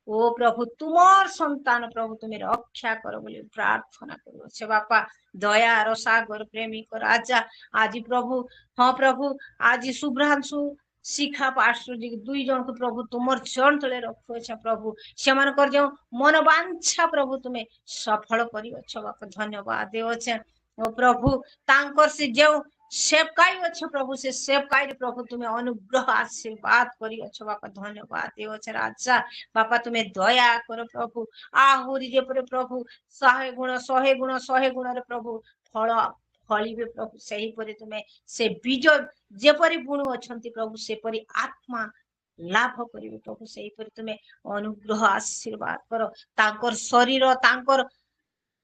Speaker 7: ओ प्रभु तुमर संतान प्रभु तुम्हें रक्षा करो बोली प्रार्थना करू अच्छा बापा दया रो सागर प्रेमी को राजा आज प्रभु हाँ प्रभु आज शुभ्रांशु शिखा पास्टर जी दुई जन को प्रभु तुमर चरण तले रखो अच्छा प्रभु से जो मनोवांछा प्रभु तुम्हें सफल कर बापा धन्यवाद देवछे ओ प्रभु तांकर से जो सेवकाई अच्छे प्रभु से सेवकाई प्रभु तुम्हें अनुग्रह आशीर्वाद करी अच्छो बापा धन्यवाद देवछे राजा बापा तुम्हें दया करो प्रभु आहुरी जेपरे प्रभु 100 गुण रे प्रभु फल फलिबे प्रभु सही परी तुम्हें से बीज जेपरी बुणु अछंती प्रभु से परी आत्मा लाभ करिवे प्रभु सही परी तुम्हें अनुग्रह आशीर्वाद करो तांकर शरीर तांकर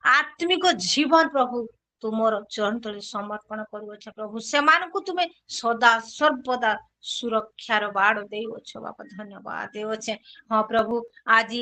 Speaker 7: आत्मिक जीवन प्रभु तुमर चरण तले समर्पण करूछ प्रभु से तुम्हें सदा सर्वदा सुरक्षार बाड़ देउछ बापा धन्यवाद देउछ हाँ प्रभु आज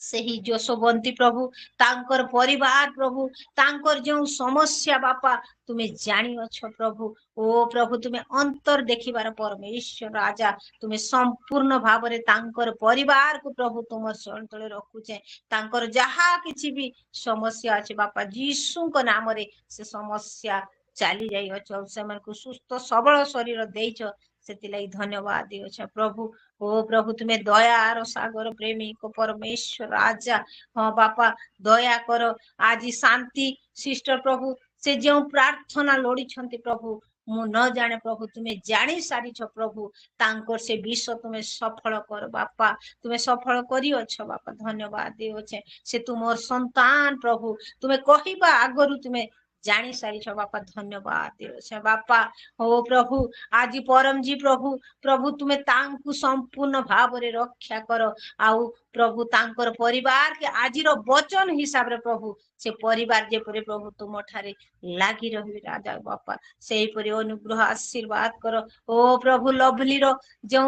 Speaker 7: से ही जशोवंती प्रभु तांकर परिवार प्रभु तांकर जो समस्या बापा तुम्हें जानी अच्छो प्रभु ओ प्रभु तुम्हें अंतर देखिबार परमेश्वर राजा तुम्हें संपूर्ण भाव रे तांकर परिवार को प्रभु तुम शरण तले रखुचे तांकर जहा किछि भी समस्या अछि बापा जीसु को नाम रे से समस्या चली जाई अच्छो से मन को सुस्थ सबल शरीर देइछ सेति धन्यवाद दियो प्रभु ओ प्रभु तुम्हें दया सागर प्रेमी को परमेश्वर राजा हाँ बापा दया करो आज शांति सिस्टर प्रभु से जो प्रार्थना लोड़ी प्रभु मु न जाने प्रभु तुम्हें जानी सारी प्रभु तांकर से विश्व तुम्हें सफल कर बापा तुम्हें सफल करी अच्छ बापा धन्यवाद दियो से तुम संतान प्रभु तुम्हें कहवा आगरू तुम्हें जानी सारी बापा धन्यवाद दियो बापा हो प्रभु आज परम जी प्रभु प्रभु तुम्हें तांकु संपूर्ण भाव रे रक्षा करो आउ प्रभु तांकर परिवार के आज वचन हिसाब रे प्रभु से परिवार जेपरी प्रभु तुम ठारे लागी रही राजा बापा से परी अनुग्रह आशीर्वाद करो ओ प्रभु लवली रो जो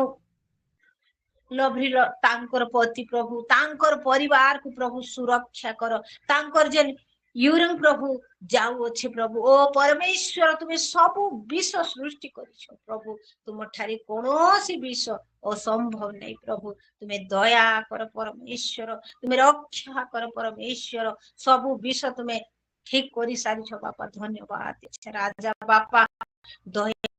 Speaker 7: लवली रो तांकर पति प्रभु तांकर परिवार को प्रभु सुरक्षा करो तांकर जेन यूरंग प्रभु जाऊ अच्छे प्रभु ओ परमेश्वर तुम्हें सब विश्व सृष्टि कर प्रभु तुम ठारे कौन विषय असंभव नहीं प्रभु तुम्हें दया कर परमेश्वर तुम्हें रक्षा कर परमेश्वर सब विषय तुम्हें ठीक कर सारी बापा धन्यवाद राजा बापा दया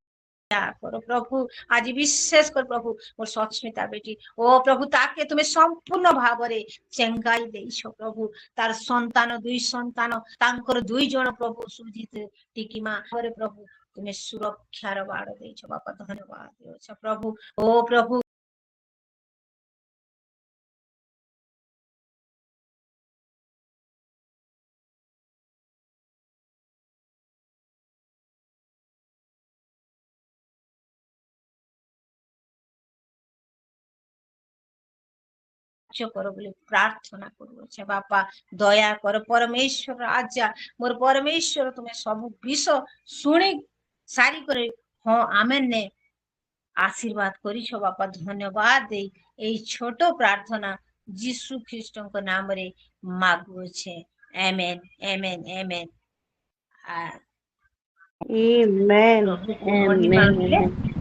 Speaker 7: करो प्रभु आज विशेष कर प्रभु मोर सस्मिता बेटी ओ प्रभु ताके तुम्हें संपूर्ण भाव रे चेंगाई देइछो प्रभु तार संतान दुई संतान तांकर दुई जन प्रभु सुजित टिकीमा रे प्रभु तुम्हें सुरक्षार बाड़ देइछो बापा धन्यवाद दियो प्रभु ओ प्रभु कर बोले प्रार्थना करू बापा दया कर परमेश्वर राजा मोर परमेश्वर तुम्हें सब विषय शुणी सारी करे हाँ आमेन ने आशीर्वाद करिछो बापा धन्यवाद दे एई छोटो प्रार्थना यीशु ख्रीष्ट को नाम रे मागु छे आमेन आमेन आमेन
Speaker 5: आमेन आमेन